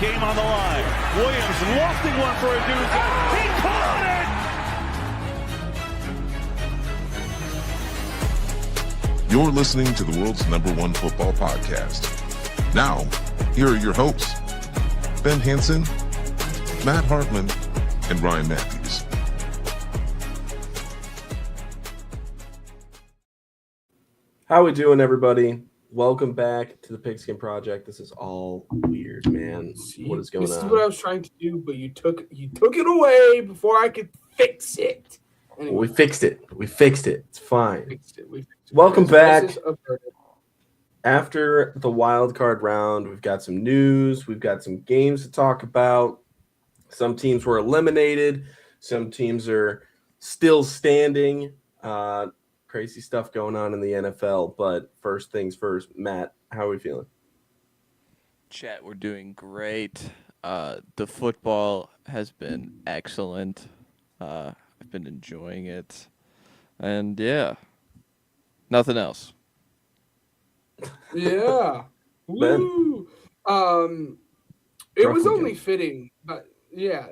Game on the line. Williams lofting one for a doozy. He caught it! You're listening to the world's #1 football podcast. Now, here are your hosts, Ben Hansen, Matt Hartman, and Ryan Matthews. How we doing, everybody? Welcome back to the Pigskin Project. This is all weird, man. What is going on? This is what I was trying to do, but you took it away before I could fix it. Anyway. We fixed it. It's fine. We fixed it. Welcome back. After the wild card round, we've got some news. We've got some games to talk about. Some teams were eliminated. Some teams are still standing. Crazy stuff going on in the NFL. But first things first, Matt, how are we feeling? Chat, we're doing great. The football has been excellent. I've been enjoying it. And yeah, nothing else. Yeah. Woo. It was only fitting, but yeah.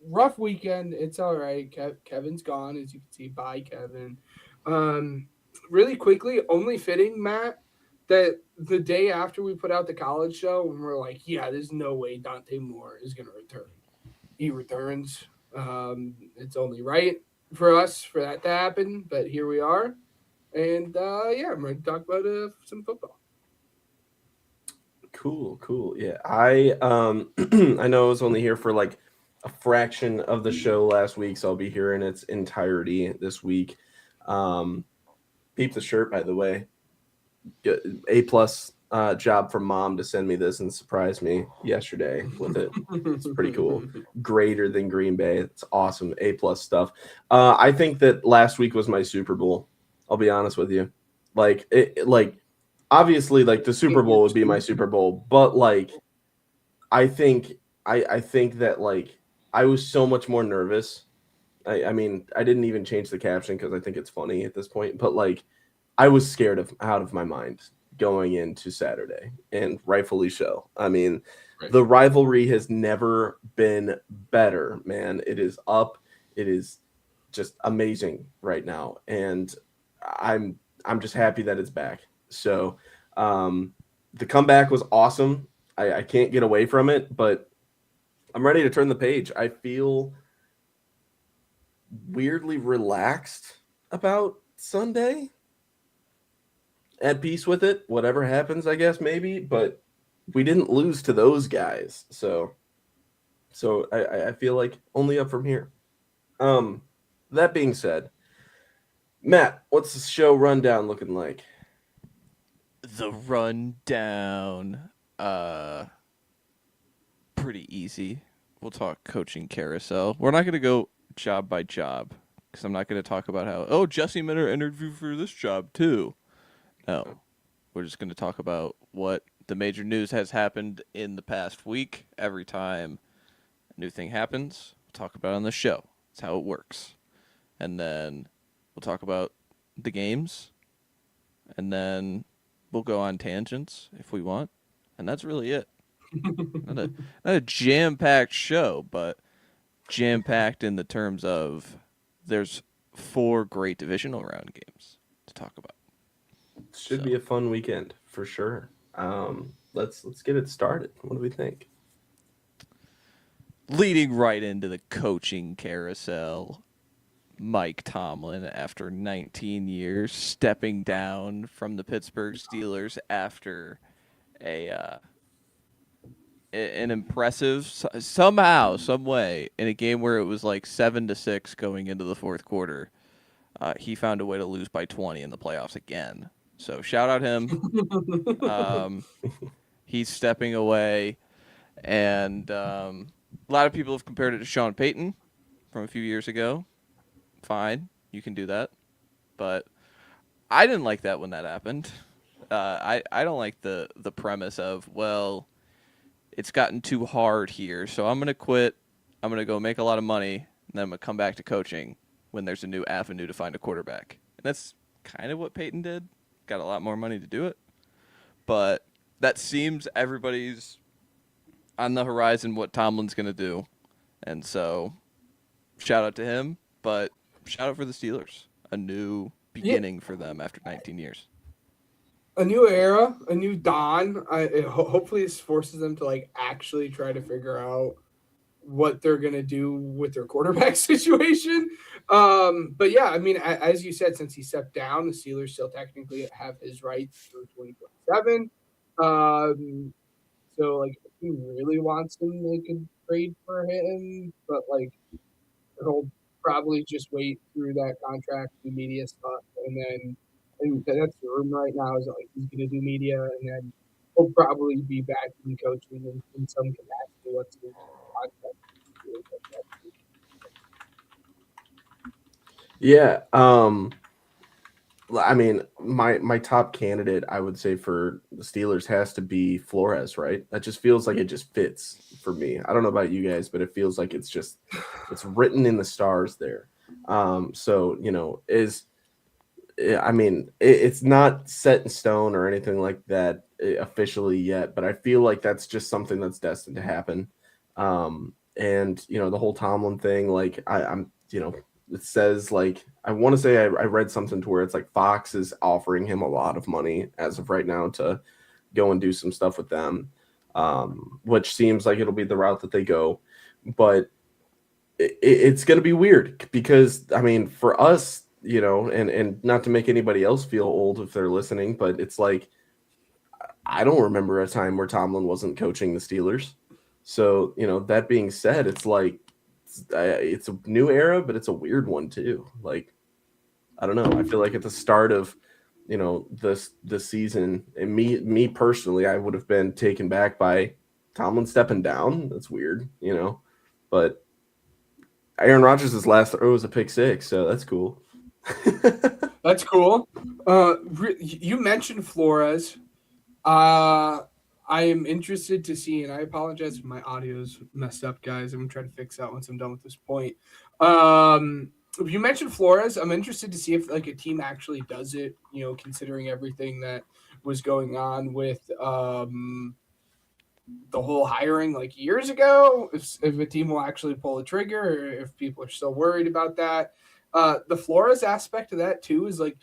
Rough weekend. It's all right. Kevin's gone, as you can see. Bye, Kevin. Really quickly, only fitting, Matt, that the day after we put out the college show, and we're like, yeah, there's no way Dante Moore is going to return. He returns. It's only right for us for that to happen, but here we are. And, yeah, I'm ready to talk about some football. Cool. Yeah, I I know I was only here for like a fraction of the show last week, so I'll be here in its entirety this week. Peep the shirt, by the way. A+ job from Mom to send me this and surprise me yesterday with it. It's pretty cool. Greater than Green Bay. It's awesome. A+ stuff. I think that last week was my Super Bowl. I'll be honest with you. Obviously, the Super Bowl would be my Super Bowl, but I think that I was so much more nervous. I mean, I didn't even change the caption because I think it's funny at this point, but I was scared out of my mind going into Saturday, and rightfully so. I mean, right. The rivalry has never been better, man. It is up. It is just amazing right now, and I'm just happy that it's back. So the comeback was awesome. I can't get away from it, but I'm ready to turn the page. I feel weirdly relaxed about Sunday. At peace with it. Whatever happens, I guess, maybe. But we didn't lose to those guys. So I feel like only up from here. That being said, Matt, what's the show rundown looking like? The rundown, pretty easy. We'll talk coaching carousel. We're not going to go job by job because I'm not going to talk about how, Jesse Minter interviewed for this job too. No, we're just going to talk about what the major news has happened in the past week. Every time a new thing happens, we'll talk about it on the show. That's how it works. And then we'll talk about the games, and then we'll go on tangents if we want, and that's really it. Not a jam-packed show, but jam-packed in the terms of there's 4 great divisional round games to talk about. Should be a fun weekend for sure. Let's get it started. What do we think? Leading right into the coaching carousel, Mike Tomlin, after 19 years, stepping down from the Pittsburgh Steelers after an impressive, somehow, some way, in a game where it was 7-6 going into the fourth quarter, he found a way to lose by 20 in the playoffs again. So shout out him. He's stepping away, and a lot of people have compared it to Sean Payton from a few years ago. Fine, you can do that, but I didn't like that when that happened. I don't like the premise of, it's gotten too hard here, so I'm going to quit. I'm going to go make a lot of money, and then I'm going to come back to coaching when there's a new avenue to find a quarterback. And that's kind of what Peyton did. Got a lot more money to do it. But that seems everybody's on the horizon what Tomlin's going to do. And so shout out to him, but shout out for the Steelers. A new beginning for them after 19 years. A new era, a new dawn. Hopefully this forces them to like actually try to figure out what they're going to do with their quarterback situation. But yeah, I mean, as you said, since he stepped down, the Steelers still technically have his rights through 2027. So like if he really wants him, they could trade for him, but like he'll probably just wait through that contract, do media stuff, and that's the room right now is like he's going to do media, and then he'll probably be back in coaching in some capacity once his contract. Yeah. I mean, my top candidate, I would say for the Steelers has to be Flores, right? That just feels like it just fits for me. I don't know about you guys, but it feels like it's written in the stars there. So I mean, it's not set in stone or anything like that officially yet, but I feel like that's just something that's destined to happen. And the whole Tomlin thing, like I'm it says like I want to say I read something to where it's like Fox is offering him a lot of money as of right now to go and do some stuff with them, which seems like it'll be the route that they go. But it's going to be weird because I mean, for us, and not to make anybody else feel old if they're listening, but it's like I don't remember a time where Tomlin wasn't coaching the Steelers. So that being said, it's like it's a new era, but it's a weird one too. Like, I don't know. I feel like at the start of, this season, and me personally, I would have been taken back by Tomlin stepping down. That's weird, but Aaron Rodgers' last throw was a pick six, so that's cool. That's cool. You mentioned Flores. I am interested to see, and I apologize if my audio's messed up, guys. I'm going to try to fix that once I'm done with this point. You mentioned Flores. I'm interested to see if like a team actually does it, considering everything that was going on with the whole hiring like years ago, if a team will actually pull the trigger or if people are still worried about that. The Flores aspect of that too is like,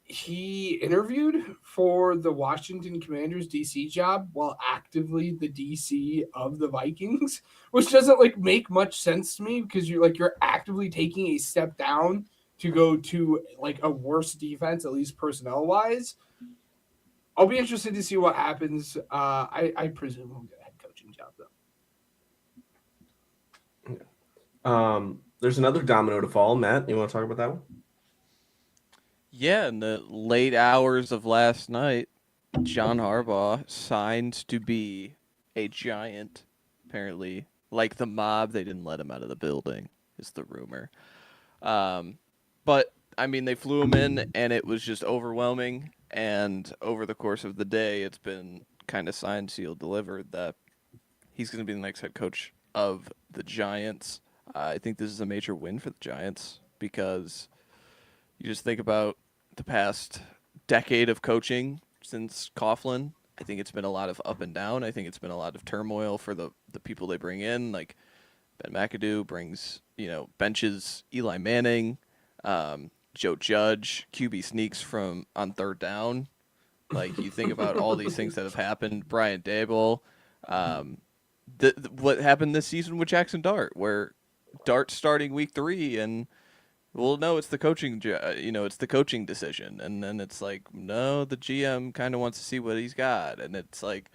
he interviewed for the Washington Commanders DC job while actively the DC of the Vikings, which doesn't like make much sense to me because you're actively taking a step down to go to like a worse defense, at least personnel wise. I'll be interested to see what happens. I presume we'll get a head coaching job though. There's another domino to fall. Matt, you want to talk about that one? Yeah, in the late hours of last night, John Harbaugh signed to be a Giant. Apparently, like the mob, they didn't let him out of the building, is the rumor. But, I mean, they flew him in, and it was just overwhelming. And over the course of the day, it's been kind of signed, sealed, delivered that he's going to be the next head coach of the Giants. I think this is a major win for the Giants because you just think about the past decade of coaching since Coughlin. I think it's been a lot of up and down. I think it's been a lot of turmoil for the people they bring in. Like Ben McAdoo brings, benches Eli Manning, Joe Judge, QB sneaks from on third down. Like you think about all these things that have happened. Brian Daboll, what happened this season with Jackson Dart, where Dart's starting week 3 and well, no, it's the coaching, it's the coaching decision. And then it's like, no, the GM kind of wants to see what he's got. And it's like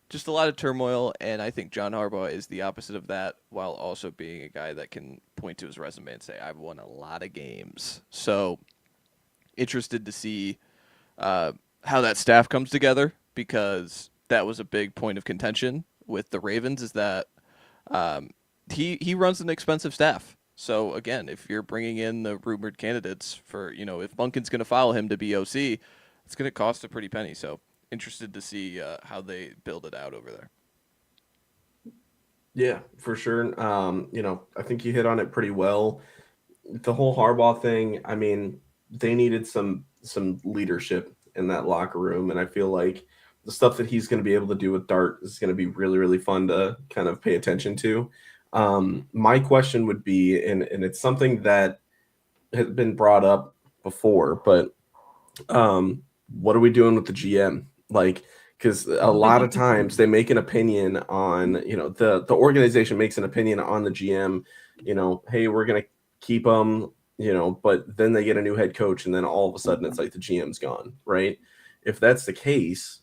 just a lot of turmoil. And I think John Harbaugh is the opposite of that while also being a guy that can point to his resume and say, I've won a lot of games. So interested to see how that staff comes together because that was a big point of contention with the Ravens is that he runs an expensive staff. So, again, if you're bringing in the rumored candidates for, if Monken's going to follow him to be OC, it's going to cost a pretty penny. So, interested to see how they build it out over there. Yeah, for sure. I think you hit on it pretty well. The whole Harbaugh thing, I mean, they needed some leadership in that locker room. And I feel like the stuff that he's going to be able to do with Dart is going to be really, really fun to kind of pay attention to. My question would be, and it's something that has been brought up before, but what are we doing with the GM? Like, because a lot of times they make an opinion on, the organization makes an opinion on the GM, hey, we're going to keep them, but then they get a new head coach and then all of a sudden it's like the GM's gone, right? If that's the case,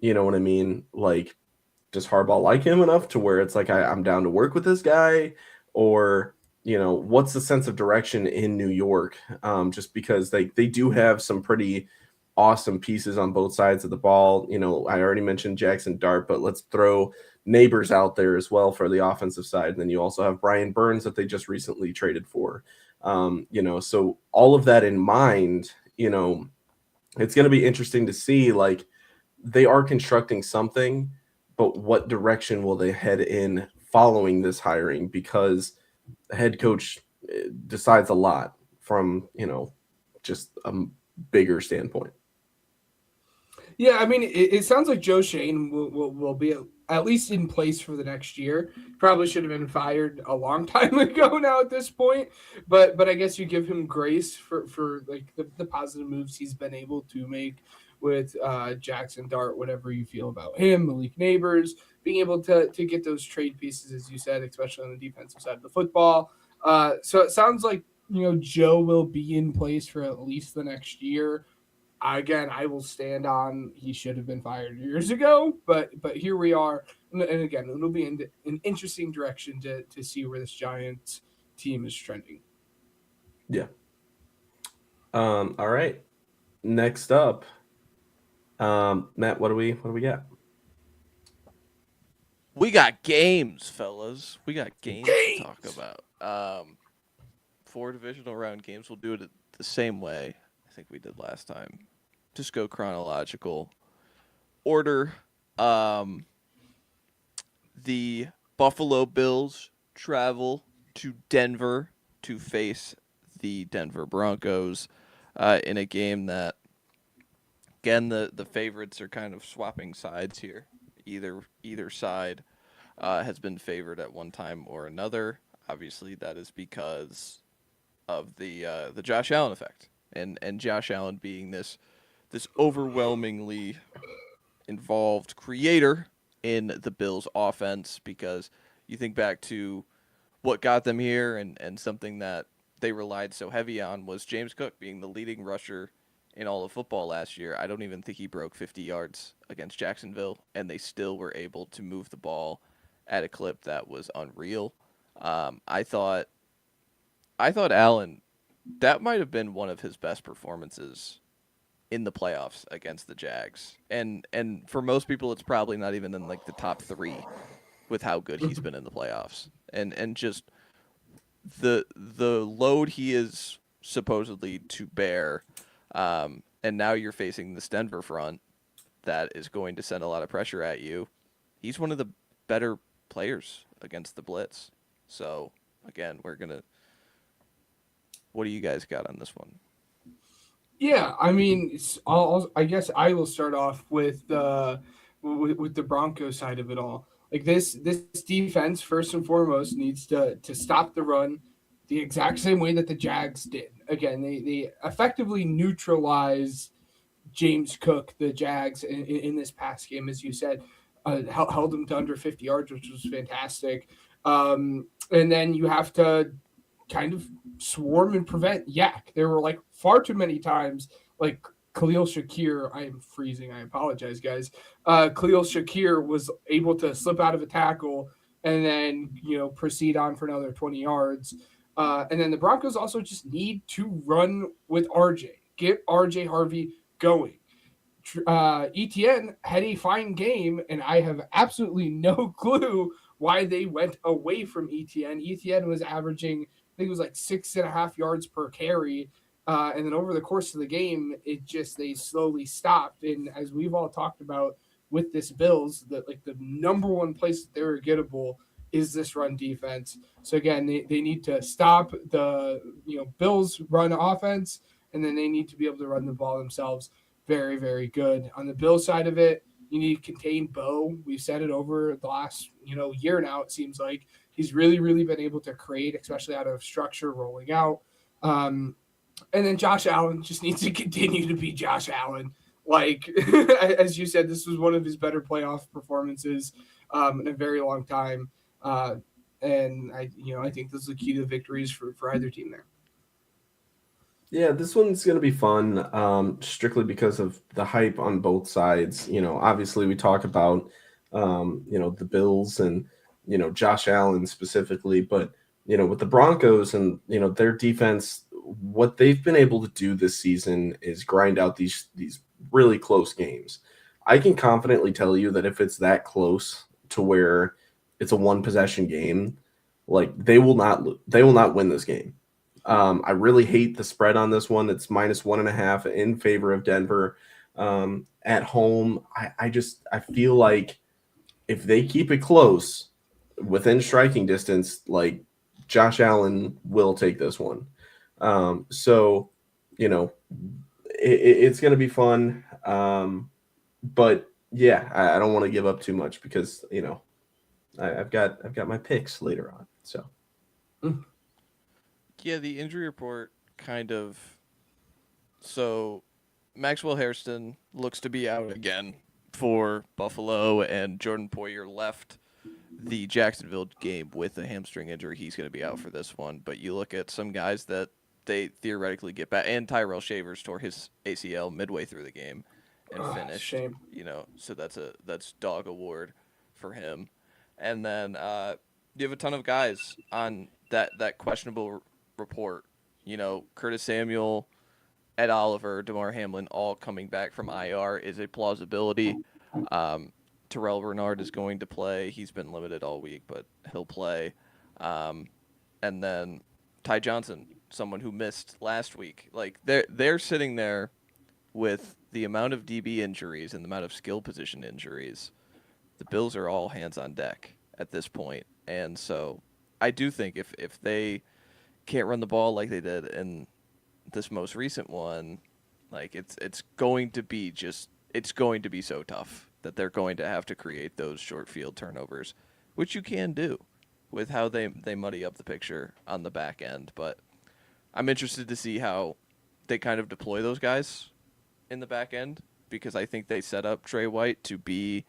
you know what I mean? Like, does Harbaugh like him enough to where it's like, I'm down to work with this guy? Or, what's the sense of direction in New York? Just because they do have some pretty awesome pieces on both sides of the ball. I already mentioned Jackson Dart, but let's throw Neighbors out there as well for the offensive side. And then you also have Brian Burns that they just recently traded for. So all of that in mind, it's going to be interesting to see, like, they are constructing something, but what direction will they head in following this hiring? Because the head coach decides a lot from, just a bigger standpoint. Yeah, I mean, it sounds like Joe Shane will be at least in place for the next year. Probably should have been fired a long time ago now at this point, but I guess you give him grace for like the positive moves he's been able to make with Jackson Dart, whatever you feel about him, Malik Neighbors, being able to get those trade pieces, as you said, especially on the defensive side of the football. So it sounds like, Joe will be in place for at least the next year. Again, I will stand on he should have been fired years ago, but here we are. And again, it'll be in an interesting direction to see where this Giants team is trending. Yeah. All right. Next up, Matt, what do we got? We got games, fellas. We got games to talk about. 4 divisional round games. We'll do it the same way I think we did last time. Just go chronological order. The Buffalo Bills travel to Denver to face the Denver Broncos in a game that, again, the favorites are kind of swapping sides here. Either side has been favored at one time or another. Obviously, that is because of the Josh Allen effect, and Josh Allen being this overwhelmingly involved creator in the Bills' offense. Because you think back to what got them here, and something that they relied so heavy on was James Cook being the leading rusher in all of football last year. I don't even think he broke 50 yards against Jacksonville, and they still were able to move the ball at a clip that was unreal. I thought Allen, that might have been one of his best performances in the playoffs against the Jags. And for most people, it's probably not even in like the top 3 with how good he's been in the playoffs. And just the load he is supposedly to bear. And now you're facing this Denver front that is going to send a lot of pressure at you. He's one of the better players against the blitz. So again, what do you guys got on this one? Yeah, I mean, I guess I will start off with the Broncos side of it all. Like this defense, first and foremost, needs to stop the run the exact same way that the Jags did. Again, they effectively neutralized James Cook, the Jags, in this past game, as you said, held them to under 50 yards, which was fantastic. And then you have to kind of swarm and prevent Yak. There were like far too many times, like Khalil Shakir. I am freezing. I apologize, guys. Khalil Shakir was able to slip out of a tackle and then proceed on for another 20 yards. And then the Broncos also just need to run with RJ. Get RJ Harvey going. ETN had a fine game, and I have absolutely no clue why they went away from ETN. ETN was averaging, I think it was like 6.5 yards per carry. And then over the course of the game, they slowly stopped. And as we've all talked about with this Bills, that like the number one place that they're gettable is this run defense. So again, they need to stop the Bills run offense, and then they need to be able to run the ball themselves. Very, very good. On the Bills side of it, You need to contain Bo. We've said it over the last year now. It seems like he's really, really been able to create, especially out of structure, rolling out. And then Josh Allen just needs to continue to be Josh Allen. Like, as you said, this was one of his better playoff performances in a very long time. And I think this is the key to victories for either team there. Yeah, this one's going to be fun, strictly because of the hype on both sides. Obviously we talk about, the Bills and, Josh Allen specifically, but, with the Broncos and, their defense, what they've been able to do this season is grind out these really close games. I can confidently tell you that if it's that close to where it's a one possession game, like they will not win this game. I really hate the spread on this one. It's -1.5 in favor of Denver at home. I feel like if they keep it close within striking distance, like Josh Allen will take this one. So, it's going to be fun. But yeah, I don't want to give up too much because, I've got my picks later on. So. Yeah, the injury report kind of. So, Maxwell Hairston looks to be out again for Buffalo, and Jordan Poyer left the Jacksonville game with a hamstring injury. He's going to be out for this one. But you look at some guys that they theoretically get back, and Tyrell Shavers tore his ACL midway through the game and finished. Shame. So that's dog award for him. And then you have a ton of guys on that questionable report. Curtis Samuel, Ed Oliver, DeMar Hamlin, all coming back from IR is a plausibility. Terrell Bernard is going to play. He's been limited all week, but he'll play. And then Ty Johnson, someone who missed last week. Like they're sitting there with the amount of DB injuries and the amount of skill position injuries. The Bills are all hands on deck at this point. And so I do think if they can't run the ball like they did in this most recent one, like it's going to be so tough that they're going to have to create those short field turnovers, which you can do with how they muddy up the picture on the back end. But I'm interested to see how they kind of deploy those guys in the back end, because I think they set up Trey White to be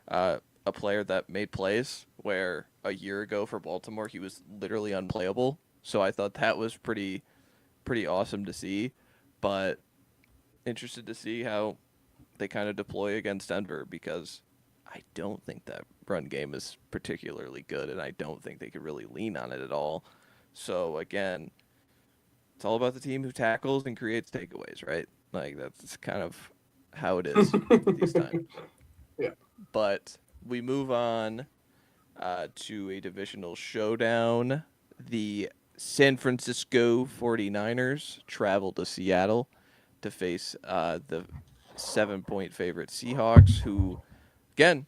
a player that made plays where a year ago for Baltimore he was literally unplayable. So I thought that was pretty awesome to see, but interested to see how they kind of deploy against Denver, because I don't think that run game is particularly good, and I don't think they could really lean on it at all. So again, it's all about the team who tackles and creates takeaways, right? Like that's kind of how it is these times. Yeah. But we move on to a divisional showdown. The San Francisco 49ers travel to Seattle to face the 7-point favorite Seahawks, who, again,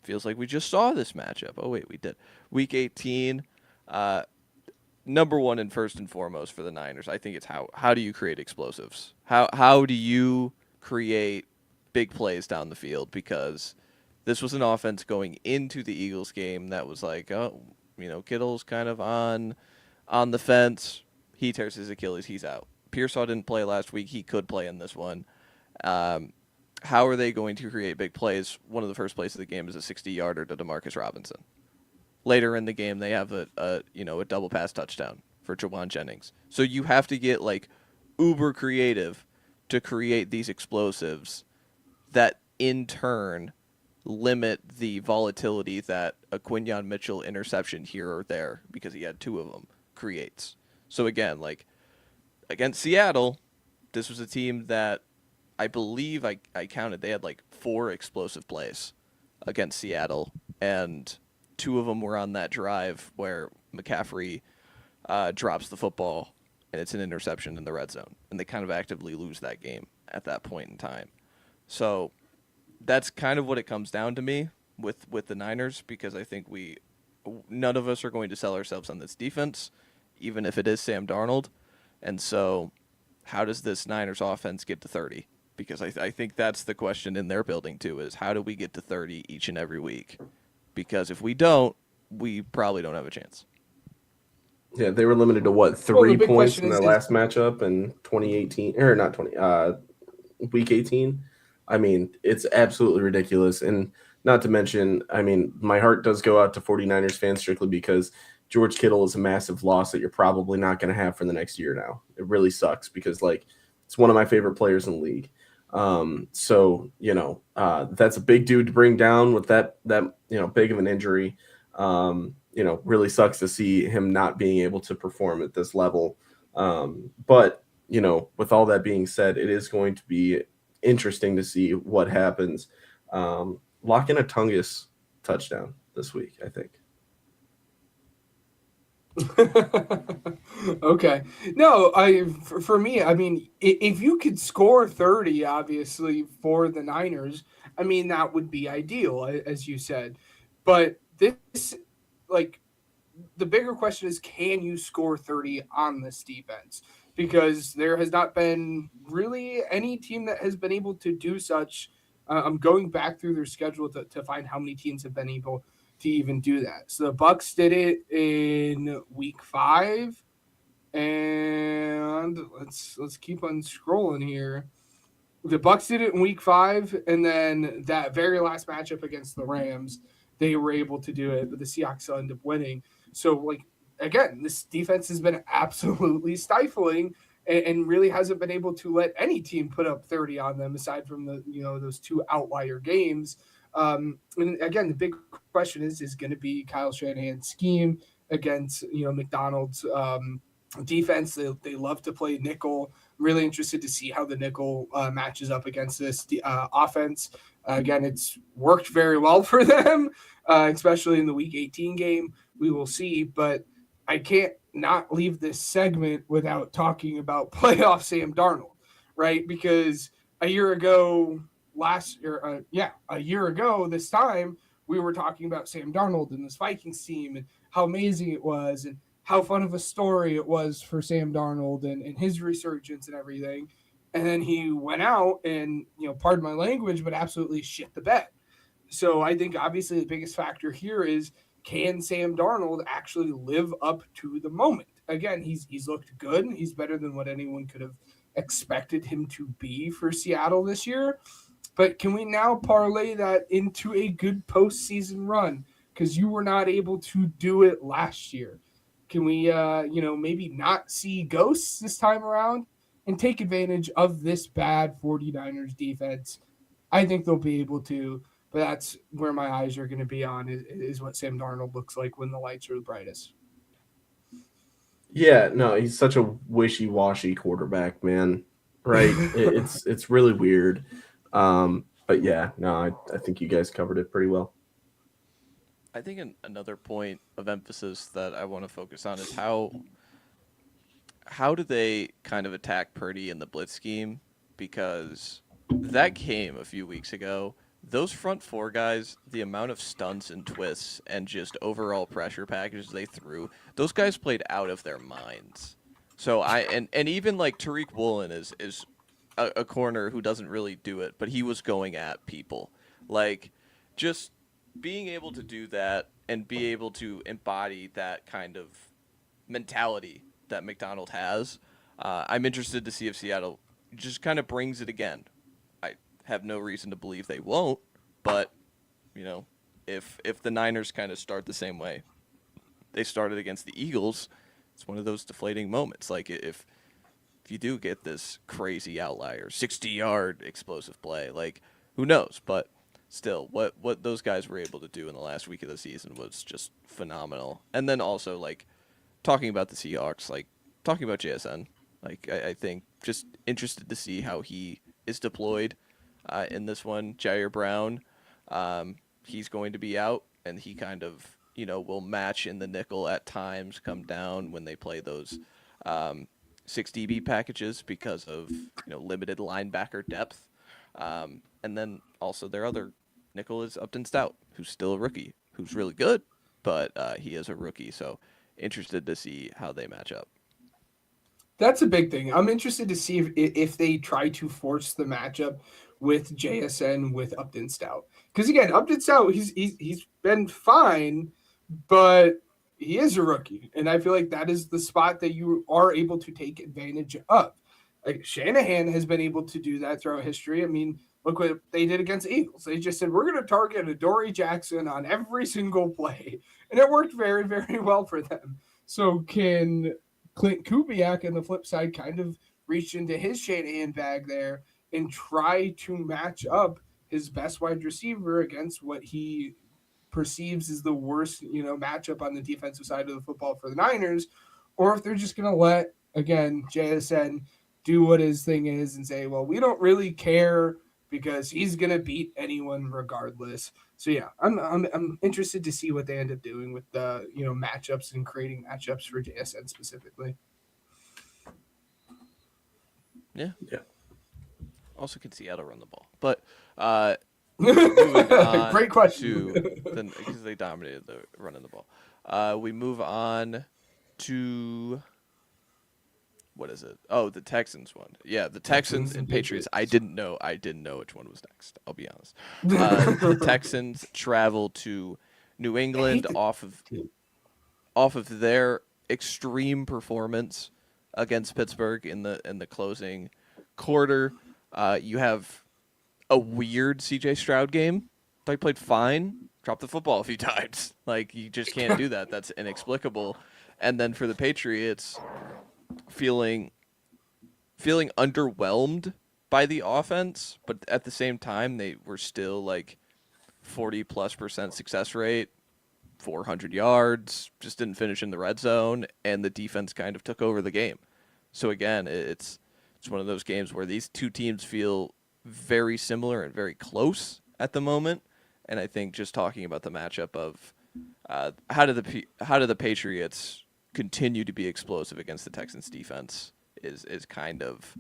feels like we just saw this matchup. Oh, wait, we did. Week 18, number one and first and foremost for the Niners, I think it's how do you create explosives? How do you create big plays down the field? Because this was an offense going into the Eagles game that was like, Kittle's kind of on the fence. He tears his Achilles. He's out. Pearsall didn't play last week. He could play in this one. How are they going to create big plays? One of the first plays of the game is a 60-yarder to Demarcus Robinson. Later in the game, they have a double pass touchdown for Jawan Jennings. So you have to get like uber creative to create these explosives that in turn limit the volatility that a Quinyon Mitchell interception here or there, because he had two of them, creates. So again, like against Seattle, this was a team that I believe I counted, they had like 4 explosive plays against Seattle, and 2 of them were on that drive where McCaffrey drops the football and it's an interception in the red zone, and they kind of actively lose that game at that point in time. So that's kind of what it comes down to me with the Niners, because I think none of us are going to sell ourselves on this defense, even if it is Sam Darnold. And so how does this Niners offense get to 30? because I think that's the question in their building too, is how do we get to 30 each and every week? Because if we don't, we probably don't have a chance. Yeah, they were limited to what, the 3 big points question in their is last matchup in 2018 or not 20 week 18. I mean, it's absolutely ridiculous. And not to mention, I mean, my heart does go out to 49ers fans strictly because George Kittle is a massive loss that you're probably not going to have for the next year now. It really sucks because, like, it's one of my favorite players in the league. So, that's a big dude to bring down with that big of an injury. Really sucks to see him not being able to perform at this level. But with all that being said, it is going to be interesting to see what happens. Lock in a Tungus touchdown this week, I think. Okay. No, for me, I mean, if you could score 30, obviously, for the Niners, I mean, that would be ideal, as you said. But this, like, the bigger question is, can you score 30 on this defense? Because there has not been really any team that has been able to do such. I'm going back through their schedule to find how many teams have been able to even do that. So the Bucks did it in week 5, and let's keep on scrolling here. The Bucks did it in week 5, and then that very last matchup against the Rams, they were able to do it, but the Seahawks ended up winning. So, like, again, this defense has been absolutely stifling and really hasn't been able to let any team put up 30 on them aside from those 2 outlier games. And again, the big question is going to be Kyle Shanahan's scheme against McDonald's defense. They love to play nickel. I'm really interested to see how the nickel matches up against this offense. Again, it's worked very well for them, especially in the Week 18 game. We will see, but I can't not leave this segment without talking about playoff Sam Darnold, right? Because a year ago this time, we were talking about Sam Darnold and this Vikings team and how amazing it was and how fun of a story it was for Sam Darnold and his resurgence and everything. And then he went out and, pardon my language, but absolutely shit the bed. So I think obviously the biggest factor here is, can Sam Darnold actually live up to the moment? Again, he's looked good. He's better than what anyone could have expected him to be for Seattle this year. But can we now parlay that into a good postseason run? Because you were not able to do it last year. Can we, maybe not see ghosts this time around and take advantage of this bad 49ers defense? I think they'll be able to, but that's where my eyes are going to be on is what Sam Darnold looks like when the lights are the brightest. Yeah, no, he's such a wishy-washy quarterback, man. Right? It's really weird. But yeah, no, I think you guys covered it pretty well. I think another point of emphasis that I want to focus on is how do they kind of attack Purdy in the blitz scheme, because that came a few weeks ago. Those front 4 guys, the amount of stunts and twists and just overall pressure packages they threw, those guys played out of their minds. So and even like Tariq Woolen is a corner who doesn't really do it, but he was going at people. Like, just being able to do that and be able to embody that kind of mentality that McDonald has, I'm interested to see if Seattle just kind of brings it again. I have no reason to believe they won't, but if the Niners kind of start the same way they started against the Eagles, it's one of those deflating moments. Like, if you do get this crazy outlier 60-yard explosive play, like, who knows? But still, what those guys were able to do in the last week of the season was just phenomenal. And then also, like, talking about the Seahawks, like, talking about JSN, like, I think just interested to see how he is deployed in this one. Jair Brown, he's going to be out, and he kind of, will match in the nickel at times, come down when they play those 6 DB packages because of limited linebacker depth. And then also their other nickel is Upton Stout, who's still a rookie, who's really good, but he is a rookie. So interested to see how they match up. That's a big thing. I'm interested to see if they try to force the matchup with JSN with Upton Stout. Because again, Upton Stout, he's been fine, but he is a rookie. And I feel like that is the spot that you are able to take advantage of. Like Shanahan has been able to do that throughout history. I mean, look what they did against the Eagles. They just said, we're going to target Adoree Jackson on every single play. And it worked very, very well for them. So can Clint Kubiak on the flip side kind of reach into his Shanahan bag there and try to match up his best wide receiver against what he perceives as the worst, matchup on the defensive side of the football for the Niners, or if they're just going to let, again, JSN do what his thing is and say, well, we don't really care because he's going to beat anyone regardless. So yeah, I'm interested to see what they end up doing with the, matchups and creating matchups for JSN specifically. Yeah. Yeah. Also can Seattle run the ball. But moving on Great question. Because they dominated the running the ball. We move on to what is it? Oh, the Texans one. Yeah, the Texans and Patriots. I didn't know which one was next. I'll be honest. The Texans travel to New England off of their extreme performance against Pittsburgh in the closing quarter. You have a weird CJ Stroud game. He played fine, dropped the football a few times. Like, you just can't do that. That's inexplicable. And then for the Patriots, feeling underwhelmed by the offense, but at the same time, they were still like 40+% success rate, 400 yards, just didn't finish in the red zone, and the defense kind of took over the game. So again, it's one of those games where these two teams feel very similar and very close at the moment. And I think just talking about the matchup of how do the Patriots continue to be explosive against the Texans defense is kind of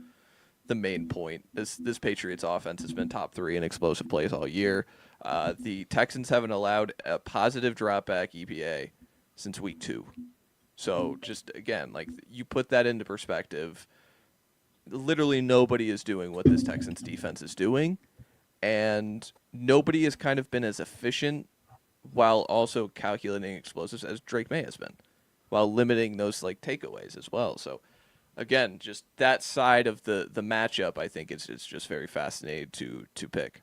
the main point. This Patriots offense has been top 3 in explosive plays all year. The Texans haven't allowed a positive dropback EPA since week 2. So just again, like, you put that into perspective, literally nobody is doing what this Texans defense is doing, and nobody has kind of been as efficient while also calculating explosives as Drake May has been, while limiting those like takeaways as well. So again, just that side of the matchup, I think it's just very fascinating to pick.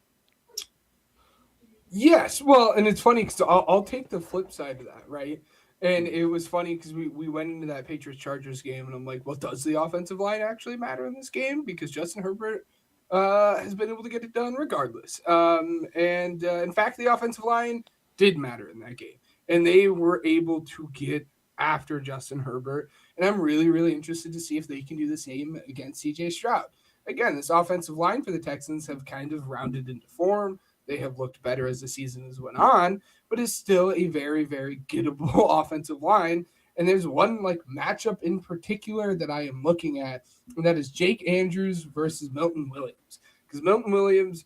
Yes, well, and it's funny because I'll take the flip side of that, right? And it was funny because we went into that Patriots-Chargers game, and I'm like, well, does the offensive line actually matter in this game? Because Justin Herbert has been able to get it done regardless. In fact, the offensive line did matter in that game. And they were able to get after Justin Herbert. And I'm really, really interested to see if they can do the same against CJ Stroud. Again, this offensive line for the Texans have kind of rounded into form. They have looked better as the season has went on, but it's still a very, very gettable offensive line. And there's one like matchup in particular that I am looking at, and that is Jake Andrews versus Milton Williams. Because Milton Williams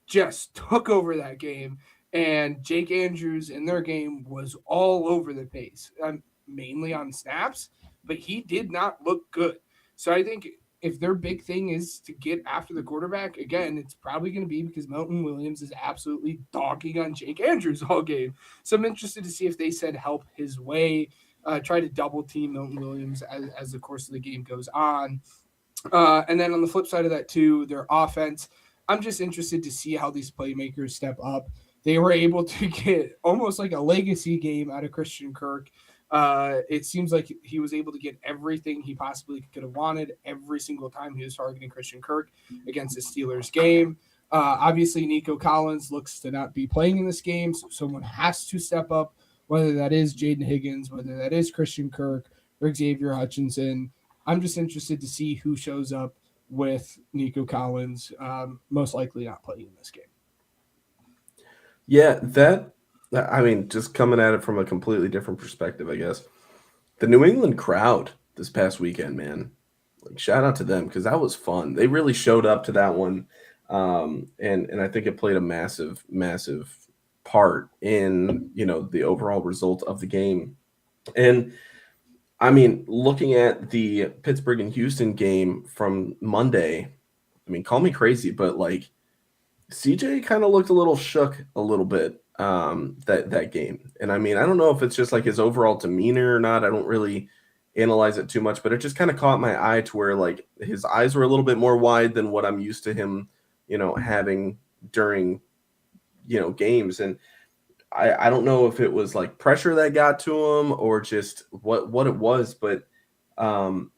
just took over that game, and Jake Andrews in their game was all over the pace, mainly on snaps, but he did not look good. So I think if their big thing is to get after the quarterback, again, it's probably going to be because Milton Williams is absolutely dogging on Jake Andrews all game. So I'm interested to see if they send help his way, try to double team Milton Williams as the course of the game goes on. And then on the flip side of that too, their offense, I'm just interested to see how these playmakers step up. They were able to get almost like a legacy game out of Christian Kirk. It seems like he was able to get everything he possibly could have wanted every single time he was targeting Christian Kirk against the Steelers game. Obviously, Nico Collins looks to not be playing in this game, so someone has to step up, whether that is Jaden Higgins, whether that is Christian Kirk or Xavier Hutchinson. I'm just interested to see who shows up with Nico Collins, most likely not playing in this game. Yeah, just coming at it from a completely different perspective, I guess. The New England crowd this past weekend, man, like, shout out to them because that was fun. They really showed up to that one, and I think it played a massive, massive part in the overall result of the game. And I mean, looking at the Pittsburgh and Houston game from Monday, I mean, call me crazy, but like CJ kind of looked a little shook a little bit that game. And I mean, I don't know if it's just like his overall demeanor or not. I don't really analyze it too much, but it just kind of caught my eye to where like his eyes were a little bit more wide than what I'm used to him, having during, games. And I don't know if it was like pressure that got to him or just what it was, but um,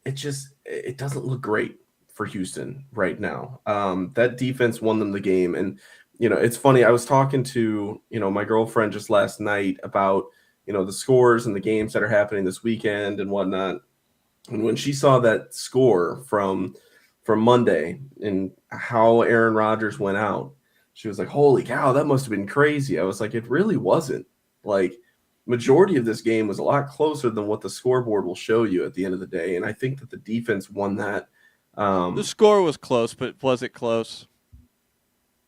it doesn't look great for Houston right now. That defense won them the game, and it's funny. I was talking to my girlfriend just last night about the scores and the games that are happening this weekend and whatnot. And when she saw that score from Monday and how Aaron Rodgers went out, she was like, "Holy cow, that must have been crazy." I was like, "It really wasn't. Like, majority of this game was a lot closer than what the scoreboard will show you at the end of the day." And I think that the defense won that. The score was close, but was it close?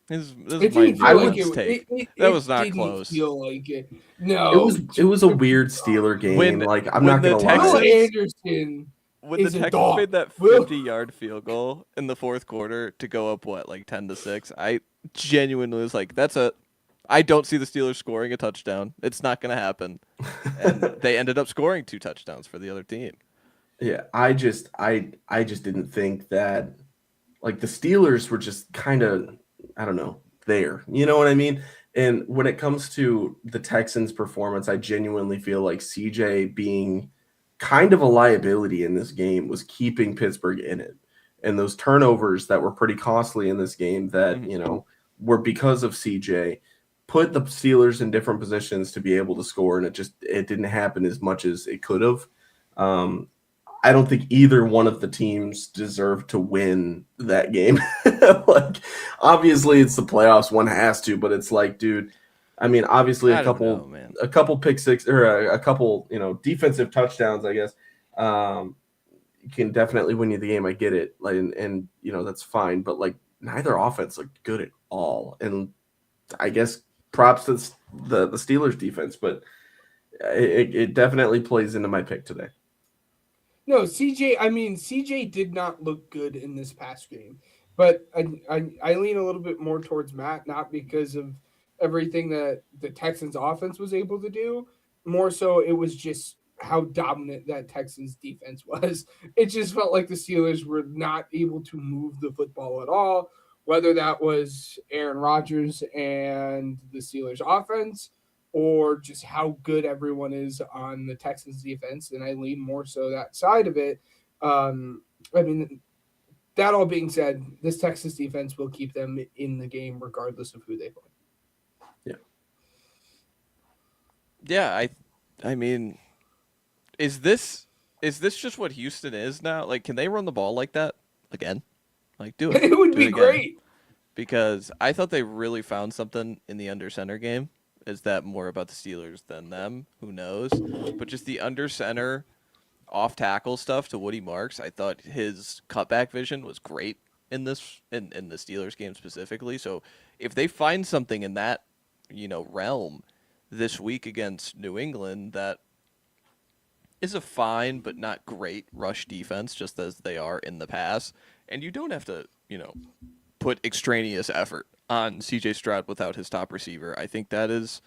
This It is my didn't feel like nuanced take. it That was not didn't close. feel like it. It No, was a weird Steeler game. When- like I'm when not the gonna Texans- lie. Will Anderson When the is a Texans dog. made that Will- 50-yard field goal in the fourth quarter to go up, 10-6, I genuinely was like, I don't see the Steelers scoring a touchdown. It's not going to happen. And they ended up scoring 2 touchdowns for the other team. Yeah, I just didn't think that like the Steelers were just kind of, I don't know, there. You know what I mean? And when it comes to the Texans' performance, I genuinely feel like CJ being kind of a liability in this game was keeping Pittsburgh in it. And those turnovers that were pretty costly in this game that, were because of CJ put the Steelers in different positions to be able to score, and it didn't happen as much as it could have. I don't think either one of the teams deserved to win that game. Like, obviously, it's the playoffs; one has to. But it's like, dude, I mean, obviously, a couple pick six or a couple, defensive touchdowns, I guess, can definitely win you the game. I get it, like, and that's fine. But like, neither offense looked good at all, and I guess props to the Steelers defense, but it definitely plays into my pick today. No, CJ did not look good in this past game, but I lean a little bit more towards Matt, not because of everything that the Texans offense was able to do, more so it was just how dominant that Texans defense was. It just felt like the Steelers were not able to move the football at all, whether that was Aaron Rodgers and the Steelers offense, or just how good everyone is on the Texans defense. And I lean more so that side of it. I mean, that all being said, this Texas defense will keep them in the game regardless of who they play. Yeah. Yeah, I mean, is this just what Houston is now? Like, can they run the ball like that again? Like, do it. It would Do be it again. great. Because I thought they really found something in the under center game. Is that more about the Steelers than them? Who knows? But just the under center off tackle stuff to Woody Marks, I thought his cutback vision was great in this in the Steelers game specifically. So if they find something in that, realm this week against New England that is a fine but not great rush defense, just as they are in the past, and you don't have to, put extraneous effort on CJ Stroud without his top receiver. I think that's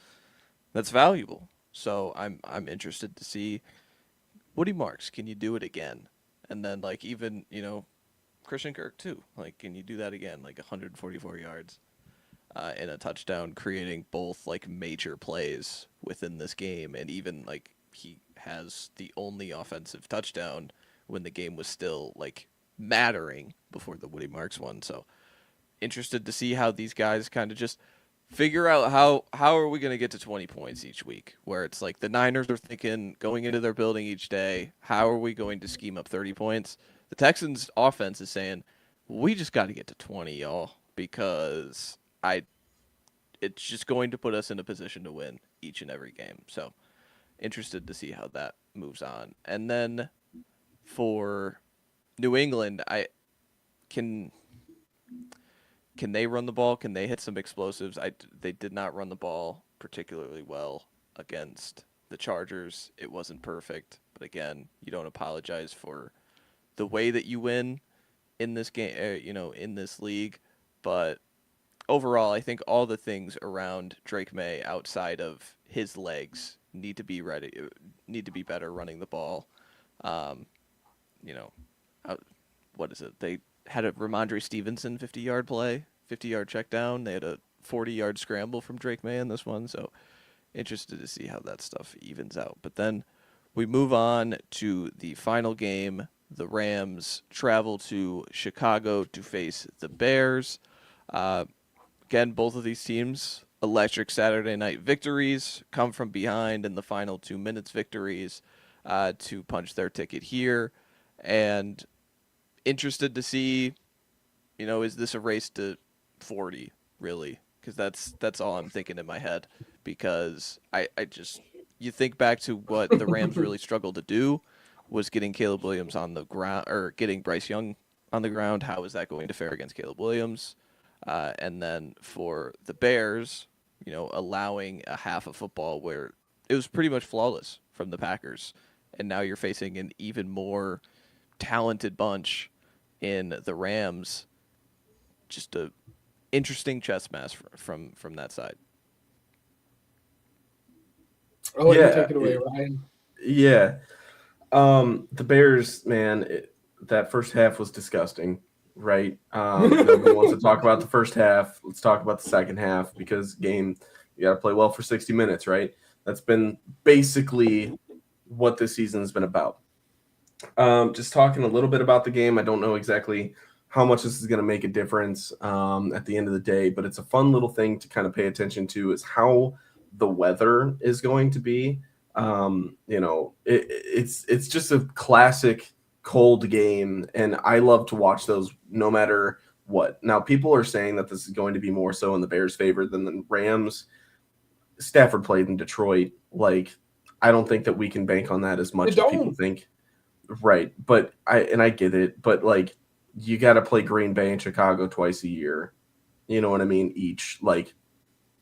valuable. So I'm interested to see Woody Marks, can you do it again? And then like even, Christian Kirk too. Like, can you do that again? Like 144 yards and a touchdown, creating both like major plays within this game. And even like he has the only offensive touchdown when the game was still like mattering before the Woody Marks one. So interested to see how these guys kind of just figure out how are we going to get to 20 points each week, where it's like the Niners are thinking going into their building each day, how are we going to scheme up 30 points? The Texans offense is saying, we just got to get to 20, y'all, because it's just going to put us in a position to win each and every game. So interested to see how that moves on. And then for New England, Can they run the ball? Can they hit some explosives? They did not run the ball particularly well against the Chargers. It wasn't perfect, But again, you don't apologize for the way that you win in this game, in this league. But overall, I think all the things around Drake May outside of his legs need to be better running the ball. Um, you know, what is it? They had a Ramondre Stevenson 50-yard play, 50-yard check down. They had a 40-yard scramble from Drake May in this one. So interested to see how that stuff evens out. But then we move on to the final game. The Rams travel to Chicago to face the Bears. Again, both of these teams, electric Saturday night victories, come from behind in the final 2 minutes victories to punch their ticket here. And interested to see, is this a race to 40, really? Because that's all I'm thinking in my head. Because you think back to what the Rams really struggled to do was getting Caleb Williams on the ground, or getting Bryce Young on the ground. How is that going to fare against Caleb Williams? And then for the Bears, allowing a half of football where it was pretty much flawless from the Packers. And now you're facing an even more talented bunch in the Rams. Just a interesting chess match from that side. I'll let you take it away, Ryan. Yeah. The Bears, man, that first half was disgusting, right? Nobody wants to talk about the first half. Let's talk about the second half, because you got to play well for 60 minutes, right? That's been basically what this season has been about. Just talking a little bit about the game. I don't know exactly how much this is going to make a difference at the end of the day, but it's a fun little thing to kind of pay attention to, is how the weather is going to be. It's just a classic cold game, and I love to watch those no matter what. Now, people are saying that this is going to be more so in the Bears' favor than the Rams. Stafford played in Detroit. I don't think that we can bank on that as much as people think. Right. But I get it. But you got to play Green Bay and Chicago twice a year. You know what I mean? Each.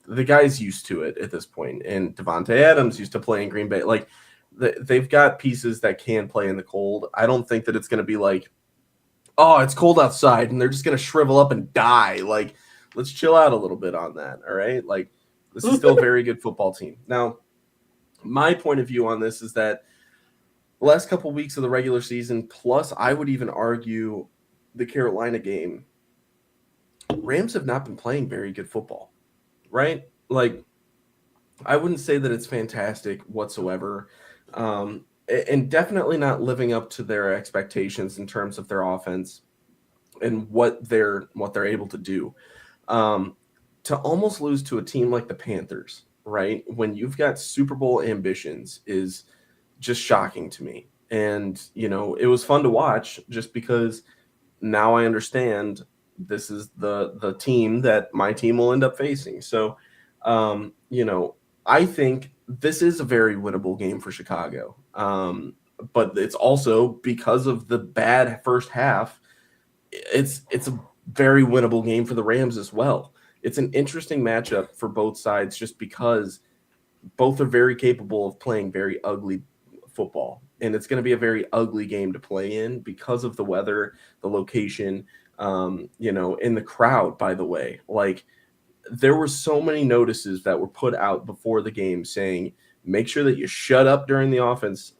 The guy's used to it at this point. And Devontae Adams used to play in Green Bay. They've got pieces that can play in the cold. I don't think that it's going to be oh, it's cold outside and they're just going to shrivel up and die. Let's chill out a little bit on that. All right. This is still a very good football team. Now, my point of view on this is that the last couple weeks of the regular season, plus I would even argue the Carolina game, Rams have not been playing very good football, right? I wouldn't say that it's fantastic whatsoever, and definitely not living up to their expectations in terms of their offense and what they're able to do. To almost lose to a team like the Panthers, right, when you've got Super Bowl ambitions, is just shocking to me. And, it was fun to watch just because now I understand this is the team that my team will end up facing. So, I think this is a very winnable game for Chicago. But it's also, because of the bad first half, it's a very winnable game for the Rams as well. It's an interesting matchup for both sides just because both are very capable of playing very ugly football. And it's going to be a very ugly game to play in because of the weather, the location, and the crowd, by the way. There were so many notices that were put out before the game saying, make sure that you shut up during the offense,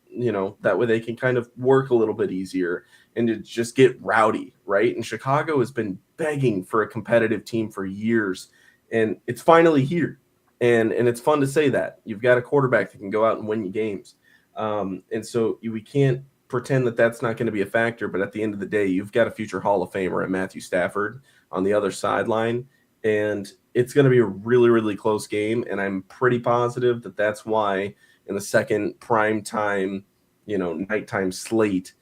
that way they can kind of work a little bit easier and to just get rowdy, right? And Chicago has been begging for a competitive team for years, and it's finally here. And it's fun to say that. You've got a quarterback that can go out and win you games. And so we can't pretend that that's not going to be a factor, but at the end of the day, you've got a future Hall of Famer in Matthew Stafford on the other sideline, and it's going to be a really, really close game, and I'm pretty positive that that's why in the second prime time, nighttime slate,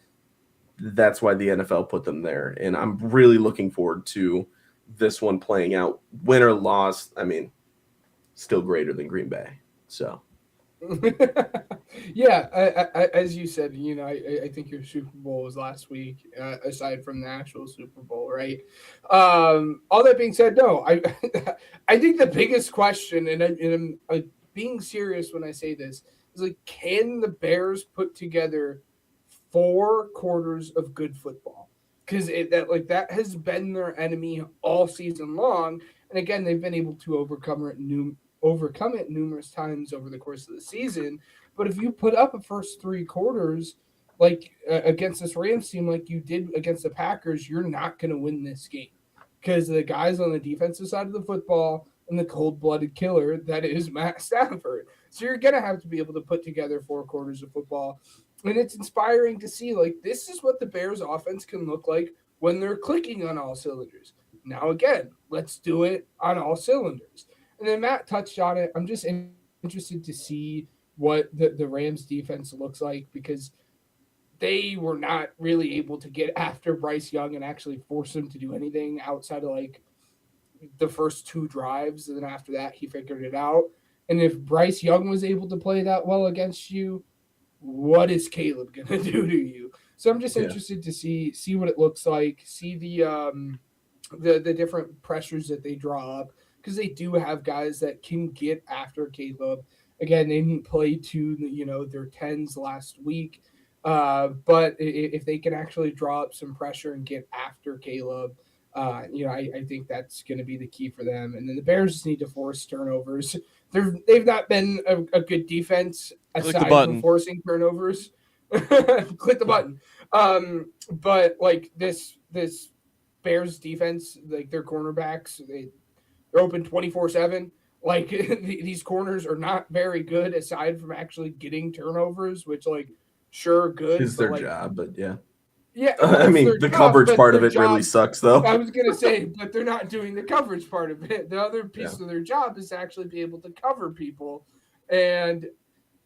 that's why the NFL put them there. And I'm really looking forward to this one playing out. Win or loss, still greater than Green Bay. So. Yeah, as you said, I think your Super Bowl was last week, aside from the actual Super Bowl, right? All that being said, no, I think the biggest question, and being serious when I say this, is like, can the Bears put together 4 quarters of good football? Because that has been their enemy all season long, and again, they've been able to overcome it numerous times over the course of the season. But if you put up a first 3 quarters like against this Rams team, like you did against the Packers, you're not going to win this game because the guys on the defensive side of the football and the cold-blooded killer that is Matt Stafford. So you're going to have to be able to put together 4 quarters of football. And it's inspiring to see, like, this is what the Bears offense can look like when they're clicking on all cylinders. Now, again, let's do it on all cylinders. And then Matt touched on it. I'm just interested to see what the Rams defense looks like because they were not really able to get after Bryce Young and actually force him to do anything outside of, like, the first 2 drives. And then after that, he figured it out. And if Bryce Young was able to play that well against you, what is Caleb going to do to you? So I'm just interested to see what it looks like, see the different pressures that they draw up, because they do have guys that can get after Caleb. Again, they didn't play to their 10s last week, but if they can actually draw up some pressure and get after Caleb, I think that's going to be the key for them. And then the Bears just need to force turnovers. They've not been a good defense aside from forcing turnovers. Click the button. But like this Bears defense, like their cornerbacks, they're open 24/7. Like these corners are not very good aside from actually getting turnovers, which like sure good is their like, job, but yeah. Yeah, I mean, the coverage part of it really sucks, though. I was going to say, but they're not doing the coverage part of it. The other piece of their job is to actually be able to cover people. And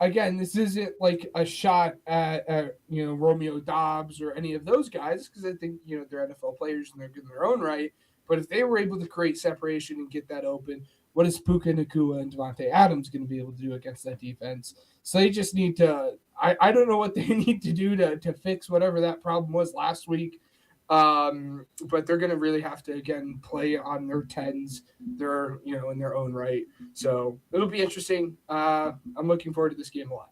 again, this isn't like a shot at Romeo Dobbs or any of those guys, because I think, they're NFL players and they're good in their own right. But if they were able to create separation and get that open, what is Puka Nacua and Devontae Adams going to be able to do against that defense? So they just need to I don't know what they need to do to fix whatever that problem was last week. But they're going to really have to, again, play on their 10s. They're, in their own right. So it'll be interesting. I'm looking forward to this game a lot.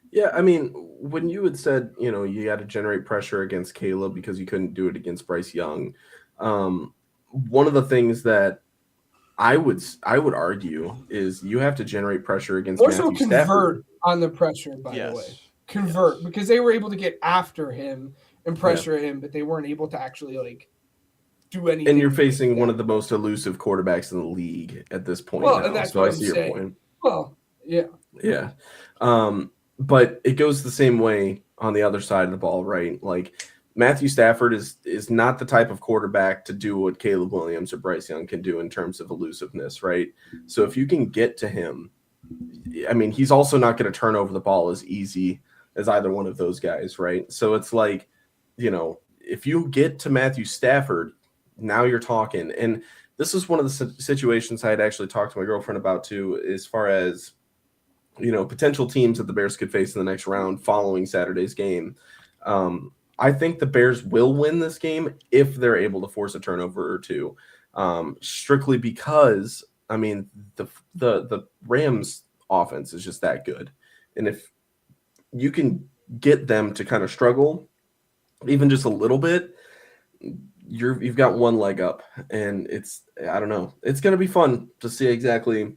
Yeah, I mean, when you had said, you got to generate pressure against Caleb because you couldn't do it against Bryce Young, one of the things that I would argue is you have to generate pressure against Matthew Stafford. On the pressure, by the way. Convert, because they were able to get after him and pressure him, but they weren't able to actually like do anything. And you're facing one of the most elusive quarterbacks in the league at this point. Well, and that's so what I I'm see saying. your point. Well, yeah. Yeah. But it goes the same way on the other side of the ball, right? Like Matthew Stafford is not the type of quarterback to do what Caleb Williams or Bryce Young can do in terms of elusiveness, right? So if you can get to him, I mean, he's also not going to turn over the ball as easy as either one of those guys, right? So it's like, if you get to Matthew Stafford, now you're talking. And this is one of the situations I had actually talked to my girlfriend about too, as far as, potential teams that the Bears could face in the next round following Saturday's game. I think the Bears will win this game if they're able to force a turnover or two, strictly because, I mean, the Rams offense is just that good. And if you can get them to kind of struggle even just a little bit, you've got one leg up. And I don't know. It's going to be fun to see exactly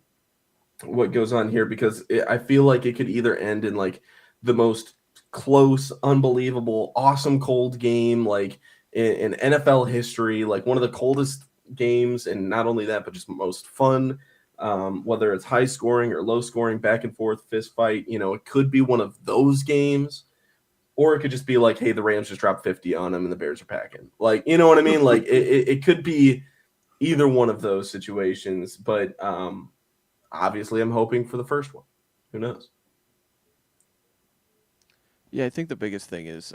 what goes on here, because I feel like it could either end in like the most close, unbelievable, awesome cold game like in NFL history, like one of the coldest games, and not only that, but just most fun, whether it's high scoring or low scoring, back and forth fist fight. It could be one of those games, or it could just be like, hey, the Rams just dropped 50 on them and the Bears are packing, like, you know what I mean? Like it could be either one of those situations, but obviously I'm hoping for the first one. Who knows? Yeah, I think the biggest thing is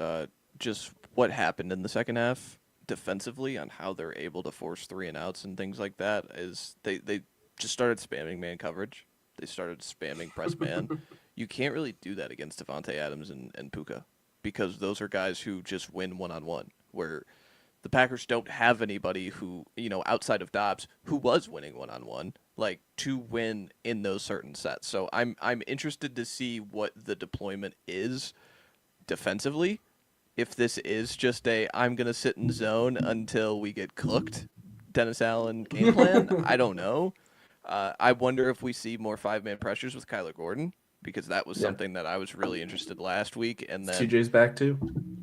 just what happened in the second half defensively on how they're able to force 3 and outs and things like that. Is they just started spamming man coverage. They started spamming press man. You can't really do that against Devontae Adams and Puka, because those are guys who just win one-on-one, where the Packers don't have anybody who, outside of Dobbs, who was winning one-on-one, like, to win in those certain sets. So I'm interested to see what the deployment is defensively. If this is just I'm going to sit in zone until we get cooked, Dennis Allen game plan, I don't know. I wonder if we see more 5-man pressures with Kyler Gordon, because that was something that I was really interested last week. And then TJ's back too.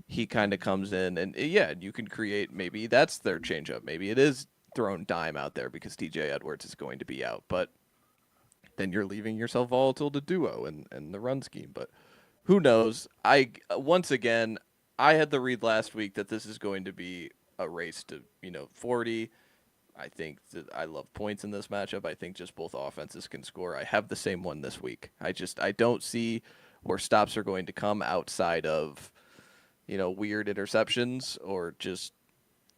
He kind of comes in, and you can create, maybe that's their changeup. Maybe it is throwing dime out there because TJ Edwards is going to be out. But then you're leaving yourself volatile to duo and the run scheme. But who knows? Once again, I had the read last week that this is going to be a race to 40. I think that I love points in this matchup. I think just both offenses can score. I have the same one this week. I don't see where stops are going to come outside of weird interceptions or just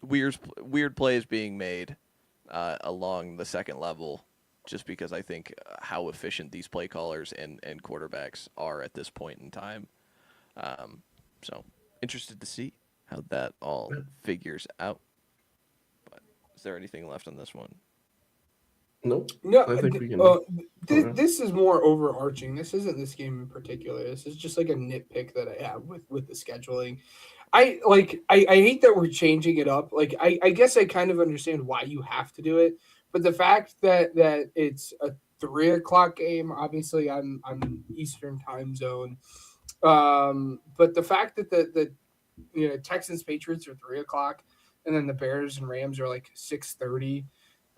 weird plays being made along the second level, just because I think how efficient these play callers and quarterbacks are at this point in time. So interested to see how that all figures out. Is there anything left on this one? Nope. No, I think we can. this is more overarching. This isn't this game in particular. This is just like a nitpick that I have with the scheduling. I hate that we're changing it up. Like I guess I kind of understand why you have to do it, but the fact that it's a 3:00 game, obviously I'm Eastern time zone. But the fact that the Texans Patriots are 3:00. And then the Bears and Rams are like 6:30.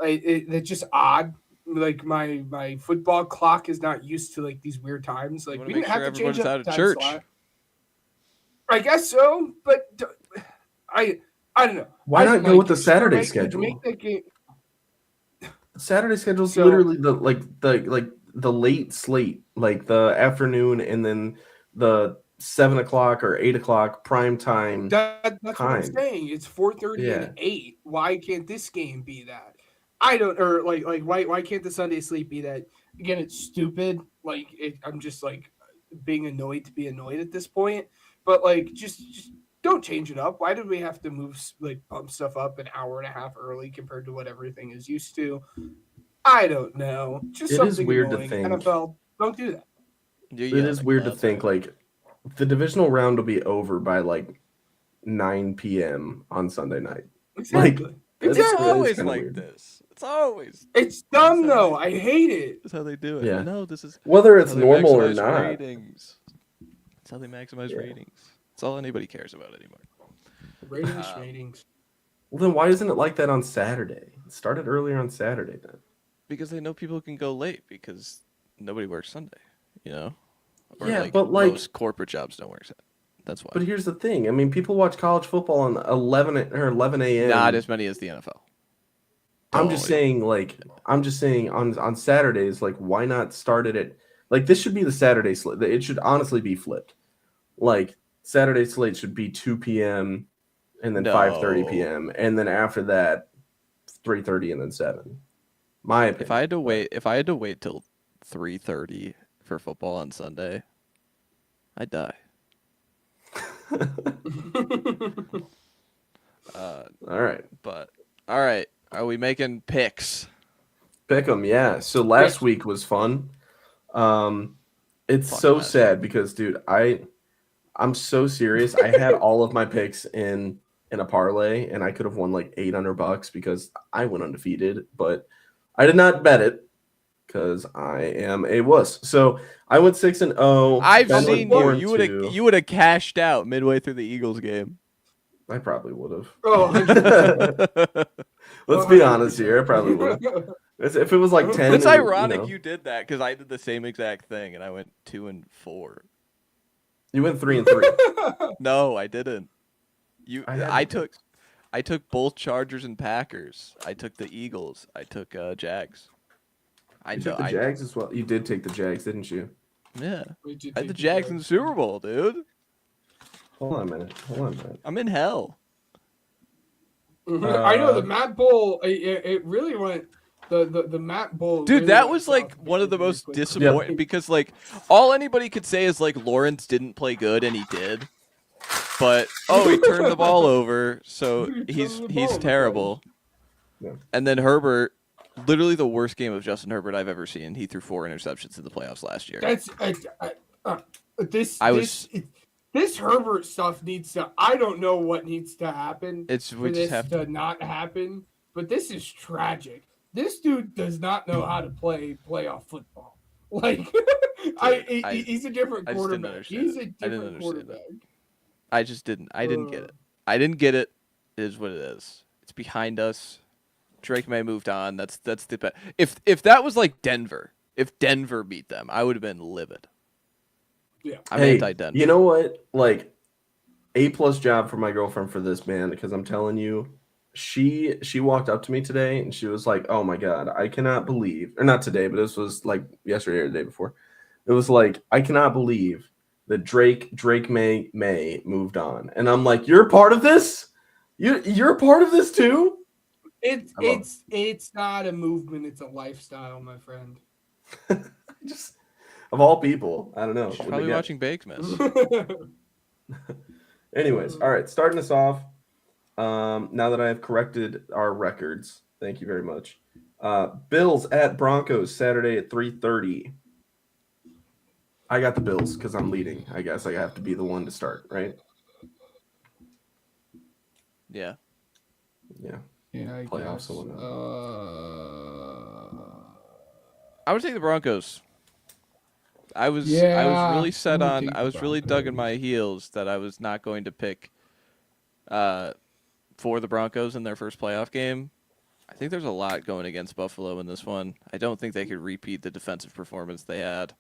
It's just odd. Like my football clock is not used to like these weird times. Like we didn't have to change up out of the time church. slot. I guess so, but I don't know. Why not go with the Saturday schedule? Make that game. Saturday schedule is literally the late slate, like the afternoon, and then the 7:00 or 8:00 prime time. That's what I'm saying. It's 4:30 and 8. Why can't this game be that? I don't, or like why can't the Sunday sleep be that? Again, it's stupid. Like I'm just like being annoyed to be annoyed at this point. But like just don't change it up. Why did we have to bump stuff up an hour and a half early compared to what everything is used to? I don't know. Just it something is weird annoying. to think. NFL, don't do that. It is weird to think like the divisional round will be over by like 9 p.m. on Sunday night. Exactly. Like, It's always like weird. This. It's always. It's dumb though. I hate it. That's how they do it. Yeah. No, this is whether it's normal or not. Ratings. That's how they maximize ratings. That's all anybody cares about anymore. Ratings. Well, then why isn't it like that on Saturday? It started earlier on Saturday then. Because they know people can go late because nobody works Sunday, Or but most corporate jobs don't work Sunday. That's why. But here's the thing. I mean, people watch college football on 11 a.m. Not as many as the NFL. I'm just saying on Saturdays, like, why not start it at, like, this should be the Saturday slate. It should honestly be flipped. Like, Saturday slate should be 2 p.m. and then 5:30 p.m. and then after that 3:30 and then 7. My opinion. If I had to wait till 3:30 for football on Sunday, I'd die. All right. But all right, are we making picks? Pick 'em, yeah. So last week was fun. It's so sad because, dude, I'm so serious. I had all of my picks in a parlay, and I could have won like $800 because I went undefeated, but I did not bet it because I am a wuss. So I went 6-0. I've seen you. You would have cashed out midway through the Eagles game. I probably would have. Oh, let's be honest here. I probably would have. If it was like 10. It's ironic you did that because I did the same exact thing and I went 2-4. You went 3-3. No, I didn't. I took both Chargers and Packers. I took the Eagles. I took Jags. You took the Jags as well. You did take the Jags, didn't you? Yeah. I had the Jags in the Super Bowl, dude. Hold on a minute. I'm in hell. I know the Matt Bowl. It really went. The Matt Bowl. Dude, really that was like one of the most disappointing because like all anybody could say is like Lawrence didn't play good and he did. but he turned the ball over, so He turned he's the ball, terrible. Yeah. And then Herbert, literally the worst game of Justin Herbert I've ever seen. He threw 4 interceptions in the playoffs last year. That's this Herbert stuff needs to. I don't know what needs to happen for this to not happen, but this is tragic. This dude does not know how to play playoff football. Like, he's a different quarterback. He's a different quarterback. I just didn't. I didn't get it. I didn't get it. It is what it is. It's behind us. Drake May moved on. That's the best. If that was like Denver, if Denver beat them, I would have been livid. Yeah. I'm anti-Denver. You know what? Like, A+ job for my girlfriend for this, man, because I'm telling you, she walked up to me today and she was like, "Oh my God, I cannot believe," or not today, but this was like yesterday or the day before. It was like, "I cannot believe that Drake May moved on," and I'm like, "You're a part of this? You're a part of this too?" It's not a movement. It's a lifestyle, my friend. Just of all people, I don't know. She's probably watching Baked Miss. Anyways, all right, starting us off. Now that I have corrected our records, thank you very much. Bills at Broncos Saturday at 3:30. I got the Bills because I'm leading. I guess I have to be the one to start, right? Yeah. Yeah. Yeah, I Playoffs guess. and whatnot. I would take the Broncos. I was really set on. I was really dug in my heels that I was not going to pick for the Broncos in their first playoff game. I think there's a lot going against Buffalo in this one. I don't think they could repeat the defensive performance they had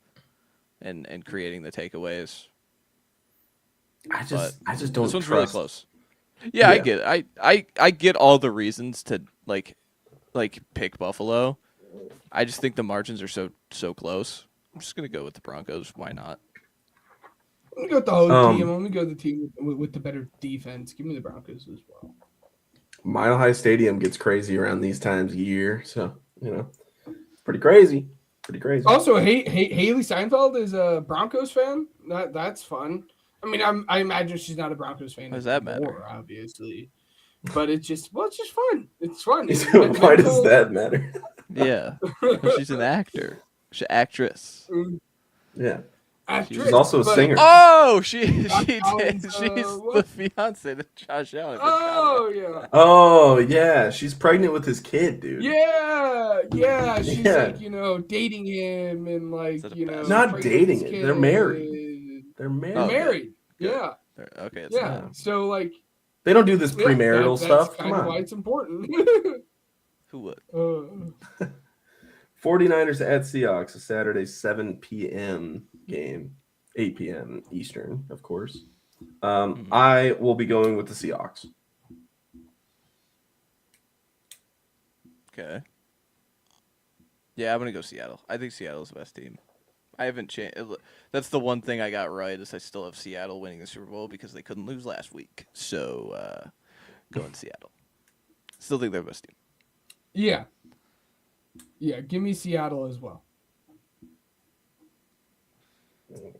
and creating the takeaways. I just don't. This one's trust. really close. Yeah, I get it. I get all the reasons to like pick Buffalo. I just think the margins are so close. I'm just gonna go with the Broncos. Why not? Let me go with the home team. Let me go with the team with the better defense. Give me the Broncos as well. Mile High Stadium gets crazy around these times of year, so it's pretty crazy. Pretty crazy. Also, Haley Seinfeld is a Broncos fan. That's fun. I mean, I imagine she's not a Broncos fan. Why does that matter? Obviously, but it's just fun. It's fun. Why does that matter? Yeah, she's an actor. She's an actress. Yeah. Actress, She's also a singer. Oh, she did. Allen's, She's the what? fiance to Josh Allen. Oh yeah. Oh yeah, she's pregnant with his kid, dude. Yeah. She's like dating him and like not dating it. They're married. They're married. They're married. Good. Yeah. Okay. It's Yeah. not. So like They don't do this premarital stuff. That's Come kind of on. why it's important. Who would? 49ers at Seahawks, a Saturday 7 p.m. game, 8 p.m. Eastern, of course. I will be going with the Seahawks. Okay. Yeah, I'm gonna go Seattle. I think Seattle's the best team. I haven't changed. That's the one thing I got right is I still have Seattle winning the Super Bowl because they couldn't lose last week. So, going Seattle. Still think they're the best team. Yeah. Yeah, give me Seattle as well.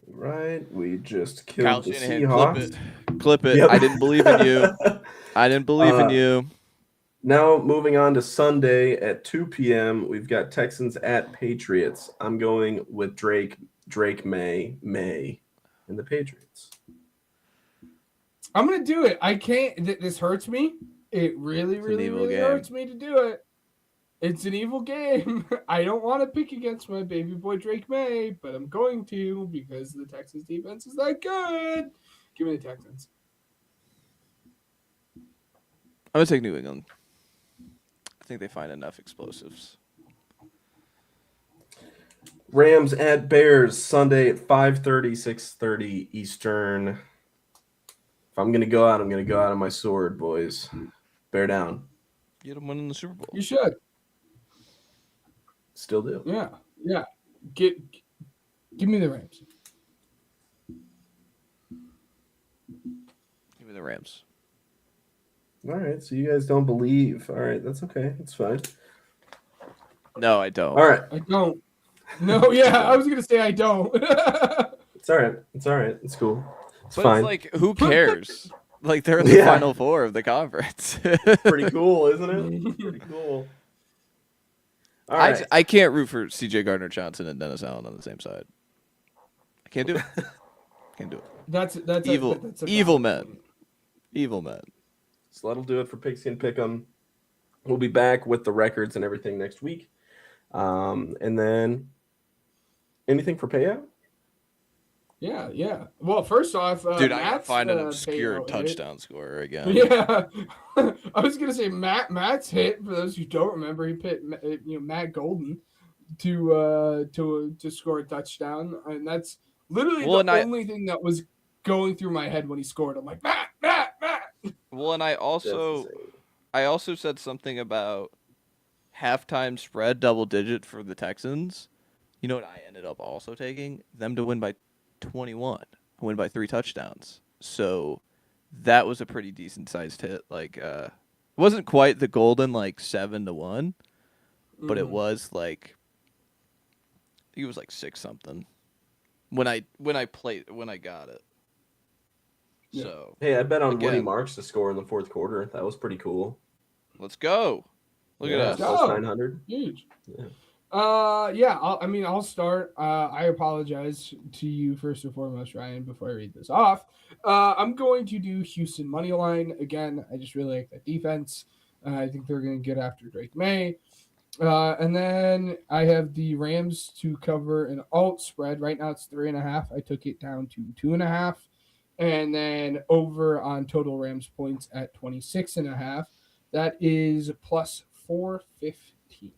Right, we just killed Kyle the Shanahan, Seahawks. Clip it. Yep. I didn't believe in you. I didn't believe in you. Now moving on to Sunday at 2 p.m., we've got Texans at Patriots. I'm going with Drake May, and the Patriots. I'm gonna do it. I can't. This hurts me. It really hurts me to do it. It's an evil game. I don't want to pick against my baby boy Drake May, but I'm going to because the Texans defense is that good. Give me the Texans. I'm gonna take New England. I think they find enough explosives. Rams at Bears Sunday at 5:30, 6:30 Eastern. If I'm gonna go out, I'm gonna go out on my sword, boys. Bear down. Get them winning the Super Bowl. You should. Still do. Yeah. Give me the Rams. Give me the Rams. All right, so you guys don't believe. All right, that's okay. It's fine. No, I don't. All right. I don't. No, yeah, I was gonna say I don't. It's all right. It's all right. It's cool. It's But fine. it's like, who cares? Like, they're in the Yeah. Final Four of the conference. Pretty cool, isn't it? Pretty cool. All right. I can't root for C.J. Gardner-Johnson and Dennis Allen on the same side. I can't do it. Can't do it. That's Evil, that's a evil valid men. point. Evil men. So that'll do it for Pigskin Pick'em. We'll be back with the records and everything next week. And then anything for payout? Yeah. Well, first off, Dude, I gotta Matt's, find an obscure payout hit. touchdown scorer again. Yeah, I was gonna say Matt's hit. For those who don't remember, he hit Matt Golden to score a touchdown, and that's literally Well, the and only thing that was going through my head when he scored. I'm like Matt. Well, and I also said something about halftime spread double digit for the Texans. You know what I ended up also taking? Them to win by 21, win by 3 touchdowns. So that was a pretty decent sized hit. Like, it wasn't quite the golden 7-1, but it was I think it was 6 something when I got it. Yeah. So Hey, I bet on Woody again, Marks to score in the fourth quarter. That was pretty cool. let's go. Look at us. go. Plus 900. Huge. Yeah. I'll start. I apologize to you first and foremost, Ryan, before I read this off. I'm going to do Houston money line again. I just really like that defense. I think they're going to get after Drake May. And then I have the Rams to cover an alt spread. Right now it's 3.5. I took it down to 2.5. And then over on total Rams points at 26.5. That is plus 415.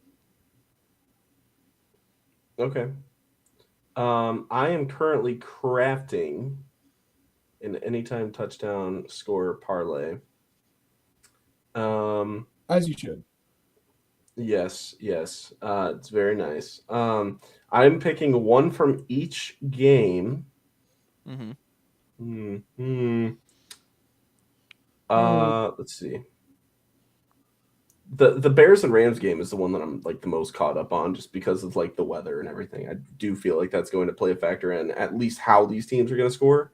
Okay. I am currently crafting an anytime touchdown score parlay. As you should. Yes. It's very nice. I'm picking one from each game. Mm-hmm. Let's see. The Bears and Rams game is the one that I'm the most caught up on, just because of the weather and everything. I do feel like that's going to play a factor in at least how these teams are going to score.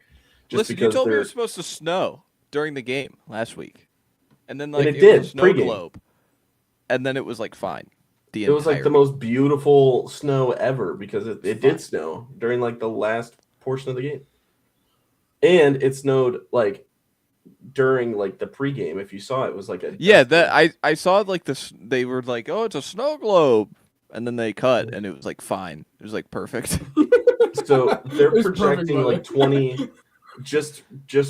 Listen, you told me it was supposed to snow during the game last week, and then and it was did a snow pregame. globe, and then it was fine. It was the most beautiful snow ever because it did snow during the last portion of the game, and it snowed during the pregame. If you saw it, it was I saw this. They were oh, it's a snow globe, and then they cut, and it was fine. It was perfect. So they're It was projecting perfect 20. Just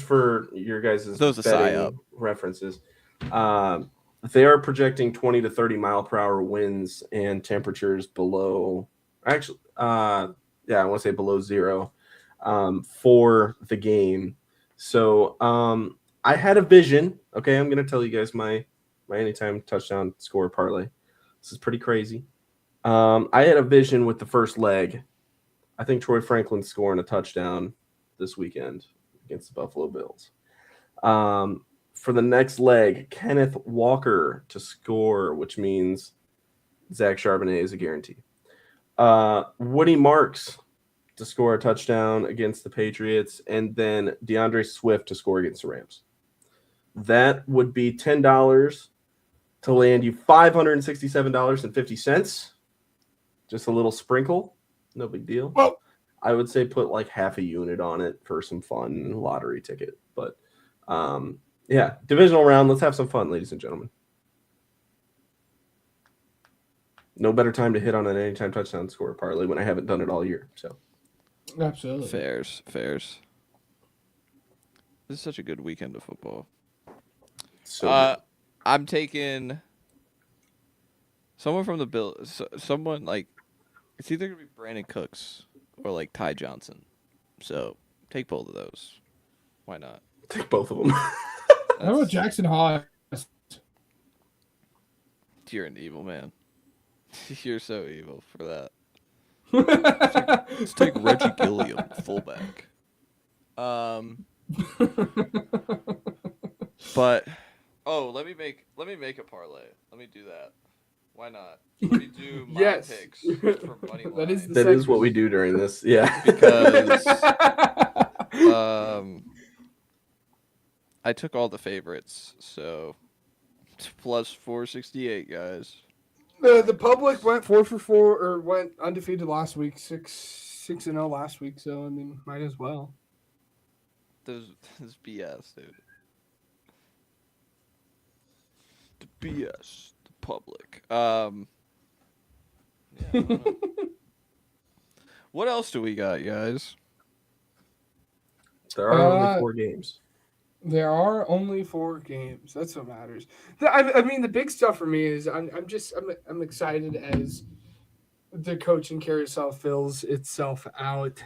for your guys' Those a betting references, they are projecting 20 to 30 mile per hour winds and temperatures below. Actually, I want to say below zero, for the game. So, I had a vision. Okay, I'm gonna tell you guys my anytime touchdown score parlay. This is pretty crazy. I had a vision with the first leg. I think Troy Franklin's scoring a touchdown this weekend against the Buffalo Bills. For the next leg, Kenneth Walker to score, which means Zach Charbonnet is a guarantee. Woody Marks to score a touchdown against the Patriots, and then DeAndre Swift to score against the Rams. That would be $10 to land you $567.50. Just a little sprinkle. No big deal. Well, I would say put half a unit on it for some fun lottery ticket. But divisional round. Let's have some fun, ladies and gentlemen. No better time to hit on an anytime touchdown score parlay when I haven't done it all year. So absolutely. Fairs. This is such a good weekend of football. So I'm taking someone from the Bills. Someone it's either gonna be Brandon Cooks or Ty Johnson. So take both of those. Why not? take both of them. How about Jackson Hawes? You're an evil man. You're so evil for that. Let's take Reggie Gilliam, fullback. But let me make a parlay. Let me do that. Why not? Let me do my Yes. picks for money line. That is what we do during this. Yeah. Because I took all the favorites, so it's plus 468, guys. The public went 4-4 or went undefeated last week, 6-0 last week. So I mean, might as well. This BS, dude. The BS, the public. Yeah, I don't know. What else do we got, guys? There are only 4 games. There are only 4 games. That's what matters. I mean, the big stuff for me is I'm excited as the coaching carousel fills itself out.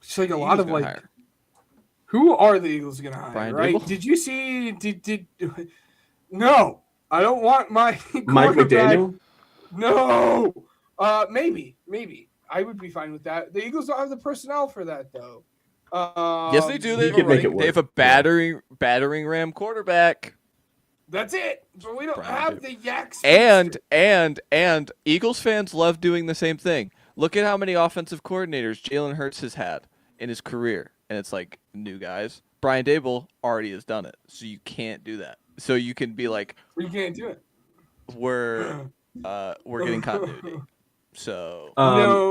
It's like a lot of like, hire? who are the Eagles going to hire? Brian Right? Dable? Did you see? Did no? I don't want my Mike quarterback. McDaniel? No. Maybe. I would be fine with that. The Eagles don't have the personnel for that though. Yes, they do. They could make it They have a work. battering ram quarterback. That's it. But we don't Brian have Dable. the Yaks. And Eagles fans love doing the same thing. Look at how many offensive coordinators Jalen Hurts has had in his career, and it's like new guys. Brian Dable already has done it, so you can't do that. So you can be like, We can't do it. we're getting continuity. So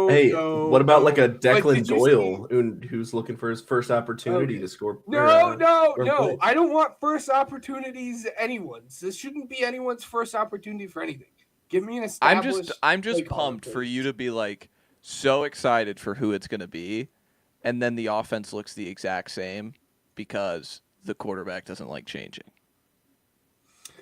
Hey, No, what about like a Like, Declan did you Doyle who's looking for his first opportunity Okay. to score? No. points. I don't want first opportunities anyone's. This shouldn't be anyone's first opportunity for anything. Give me an established. I'm just play caller, pumped for please. you to be like so excited for who it's gonna be, and then the offense looks the exact same because the quarterback doesn't like changing.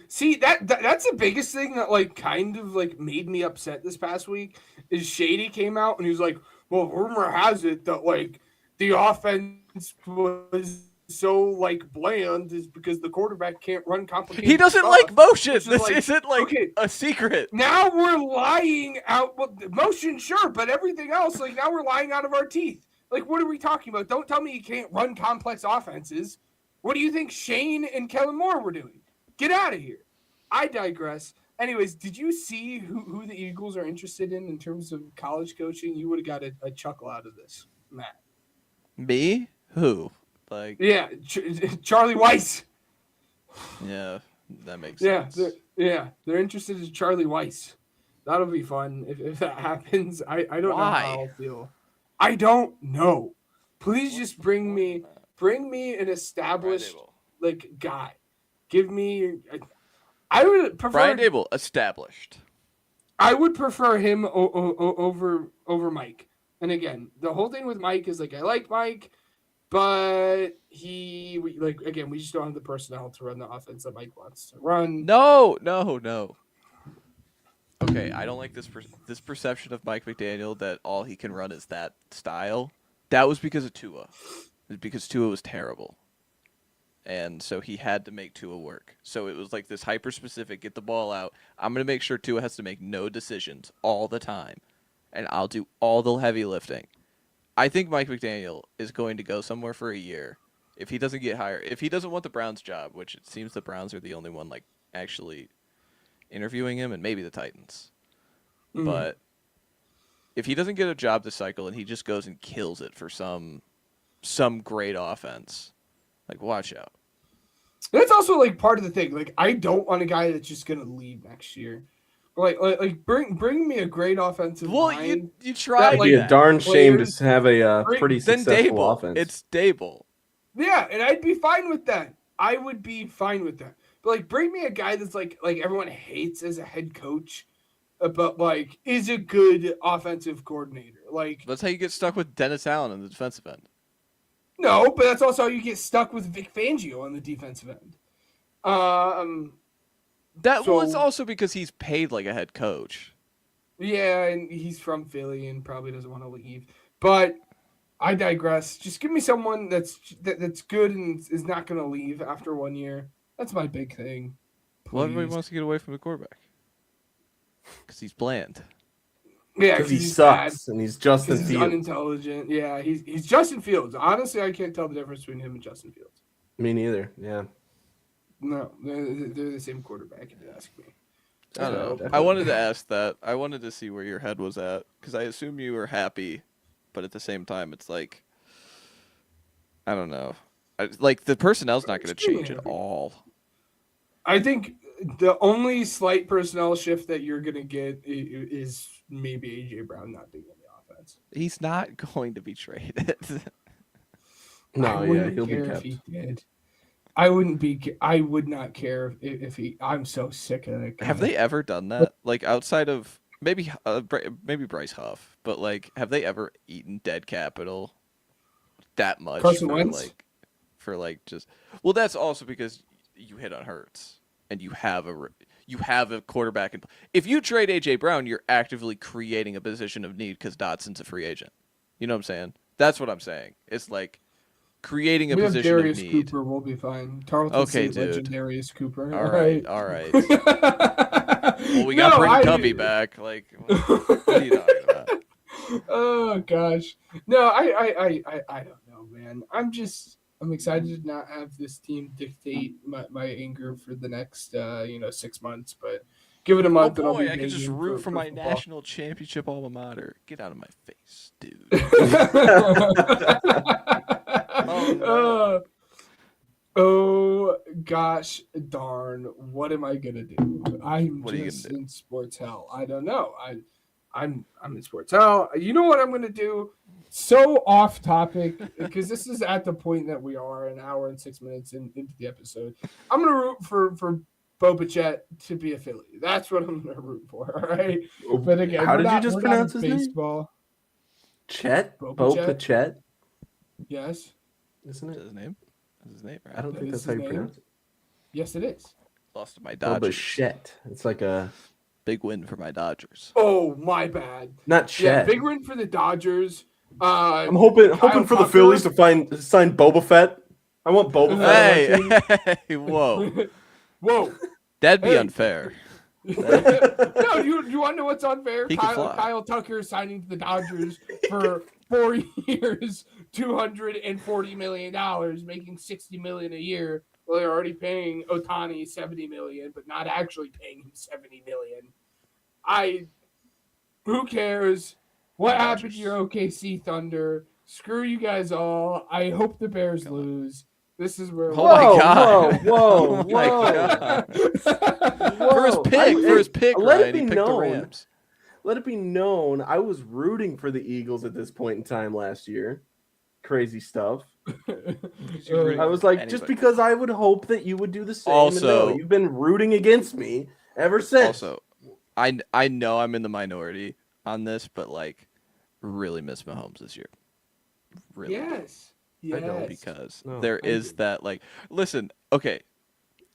See that's the biggest thing that like kind of like made me upset this past week is Shady came out and he was like, well, rumor has it that like the offense was so like bland is because the quarterback can't run complicated. He doesn't stuff. like motion. Which is This like, isn't like okay. a secret. Now we're lying out. Well, motion, sure, but everything else, like now we're lying out of our teeth. Like, what are we talking about? Don't tell me you can't run complex offenses. What do you think Shane and Kellen Moore were doing? Get out of here. I digress. Anyways, did you see who the Eagles are interested in terms of college coaching? You would have got a chuckle out of this, Matt. Me? Who? Like, Yeah, Charlie Weiss. yeah, that makes Yeah, sense. they're interested in Charlie Weiss. That'll be fun if that happens. I don't know Why? how I'll feel. I don't know. Please just bring me an established like guy. Give me. I would prefer Brian Dable established. I would prefer him over Mike. And again, the whole thing with Mike is like I like Mike, but we just don't have the personnel to run the offense that Mike wants to run. No. Okay, I don't like this perception of Mike McDaniel that all he can run is that style. That was because of Tua. Because Tua was terrible. And so he had to make Tua work. So it was like this hyper-specific, get the ball out. I'm going to make sure Tua has to make no decisions all the time. And I'll do all the heavy lifting. I think Mike McDaniel is going to go somewhere for a year. If he doesn't get hired, if he doesn't want the Browns job, which it seems the Browns are the only one like actually interviewing him, and maybe the Titans. Mhm. But if he doesn't get a job this cycle and he just goes and kills it for some great offense, like watch out. That's also like part of the thing. Like I don't want a guy that's just gonna leave next year. Like bring me a great offensive line. you tried It'd be that. a darn shame players- to have a pretty Then successful Dable. offense. It's Dable. Yeah, and I'd be fine with that. I would be fine with that. But like bring me a guy that's like everyone hates as a head coach, but like is a good offensive coordinator. Like That's how you get stuck with Dennis Allen in the defensive end. no, but that's also how you get stuck with Vic Fangio on the defensive end. It's So- also because he's paid like a head coach. Yeah, and he's from Philly and probably doesn't want to leave. But I digress. Just give me someone that's good and is not going to leave after 1 year. That's my big thing. Well, everybody Please. wants to get away from the quarterback because he's bland. Yeah, because he he's bad. sucks and he's Justin He's Fields. unintelligent. Yeah, he's Justin Fields. Honestly, I can't tell the difference between him and Justin Fields. Me neither. Yeah. No, they're the same quarterback, if you ask me. I don't know. definitely. I wanted to ask that. I wanted to see where your head was at because I assume you were happy, but at the same time, it's like I don't know. Like the personnel's not going to change at all. I think the only slight personnel shift that you're going to get is maybe AJ Brown not being in the offense. He's not going to be traded. No, yeah, he'll be kept. If he did. I would not care if he. I'm so sick of that guy. Have they ever done that? Like outside of maybe Bryce Huff, but like, have they ever eaten dead capital that much Carson Wentz? for just? Well, that's also because you hit on Hurts and you have a quarterback. If you trade AJ Brown, you're actively creating a position of need because Dotson's a free agent. You know what I'm saying? That's what I'm saying. It's like creating a position of Darius need. Cooper will be fine. Tarleton Okay, State legend dude. Darius Cooper. All right. Well, we got Brady Covey back. Like, what are you talking about? Oh gosh, no, I don't know, man. I'm excited to not have this team dictate my anger for the next 6 months, but give it a month. Oh and I'll boy, be I can just begging root for my football. national championship alma mater. Get out of my face, dude. Oh, no. Oh gosh darn, what am I gonna do? I'm What are you just gonna do? in sports hell. I don't know. I'm in sports hell. You know what I'm gonna do? So off topic because this is at the point that we are an hour and 6 minutes into the episode. I'm gonna root for Boba Jet to be a Philly. That's what I'm gonna root for. All right. But again, How we're did you not- just we're pronounce not his in name? baseball. Chet? Boba Boba Chet? Yes. Isn't Is it? his name? Is his name right? I don't That think is that's how his you name. pronounce it. Yes, it is. Lost to my Boba Dodgers. Chet. It's like a Big win for my Dodgers. Oh, my bad. not Yeah, Chet. big win for the Dodgers. I'm hoping Kyle for the Tucker. Phillies to sign Boba Fett. I want Boba Fett on my team. Hey, whoa. Whoa. That'd be Hey. unfair. No, you want to know what's unfair? He can fly. Kyle Tucker signing to the Dodgers for 4 years, $240 million, making $60 million a year. Well, they're already paying Ohtani $70 million, but not actually paying him $70 million. Who cares? What happened to your OKC Thunder? Screw you guys all. I hope the Bears lose. This is where. Oh my God. Whoa, Oh my God. For his Whoa. pick, Let it Ryan, be he picked the known. Rams. Let it be known, I was rooting for the Eagles at this point in time last year. Crazy stuff. I was like, just Anybody. because I would hope that you would do the same. Also- and no, you've been rooting against me ever since. Also, I know I'm in the minority on this, but like, really miss Mahomes this year. Really. Yes. I don't, Yes. Because No, there I is do. that like, listen, okay,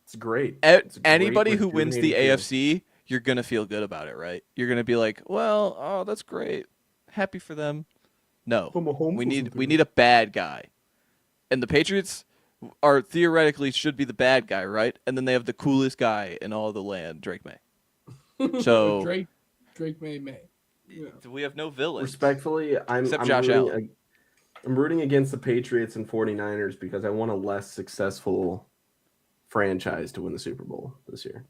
It's great. It's a great anybody who wins the rejuvenating AFC, you're gonna feel good about it, right? You're gonna be like, well, oh, that's great, happy for them. No, But Mahomes we need wasn't a bad guy, and the Patriots are theoretically should be the bad guy, right? And then they have the coolest guy in all the land, Drake May. So Drake May. Yeah. we have no villains. Respectfully, I'm Except Josh rooting, Allen. I'm rooting against the Patriots and 49ers because I want a less successful franchise to win the Super Bowl this year.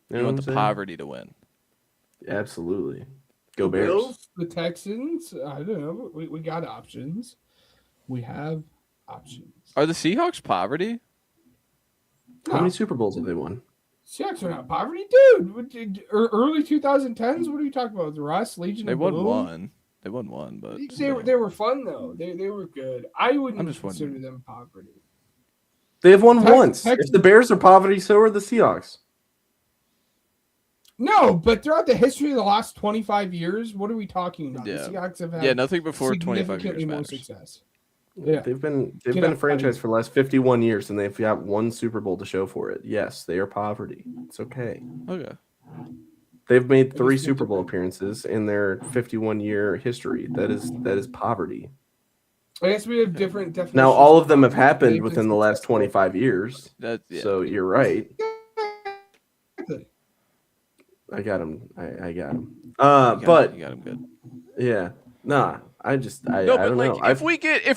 You know want what the I'm saying? poverty to win. Absolutely. Go The Bears. Bills, the Texans. I don't know. We got options. We have options. Are the Seahawks poverty? How many Super Bowls have they won? Seahawks are not poverty, dude. Early 2010s. What are you talking about? The Russ Legion They of won Boom? one. They won one, but They still. were fun though. They were good. I wouldn't I'm just consider wondering. them poverty. They have won Tex- once. Tex- If the Bears are poverty, so are the Seahawks. No, but throughout the history of the last 25 years, what are we talking about? Yeah. The Seahawks have had Yeah, nothing before 25 years significantly more matters. success. Yeah. They've been Get a out, franchise buddy. for the last 51 years, and they've got one Super Bowl to show for it. Yes, they are poverty. It's okay. Okay. They've made 3 just Super Bowl different. appearances in their 51-year history. That is poverty. I guess we have different definitions. Now, all of them have poverty. happened They've within been the last successful. 25 years. That's yeah. So you're right. Exactly. I got him. I got him. You got But him, you got him good. yeah, nah. I No, but don't like know. if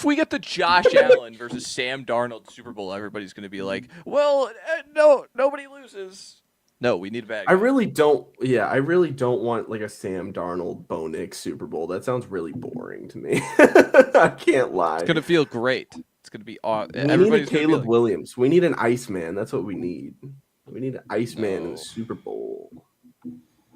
we get the Josh Allen versus Sam Darnold Super Bowl, everybody's gonna be like, well, no, nobody loses. No, we need a bad guy. I really don't. Yeah, I really don't want like a Sam Darnold Bo Nix Super Bowl. That sounds really boring to me. I can't lie. It's gonna feel great. It's gonna be We need a everybody's gonna be Caleb like, Williams. We need an Iceman. That's what we need. We need an Iceman in No. the Super Bowl.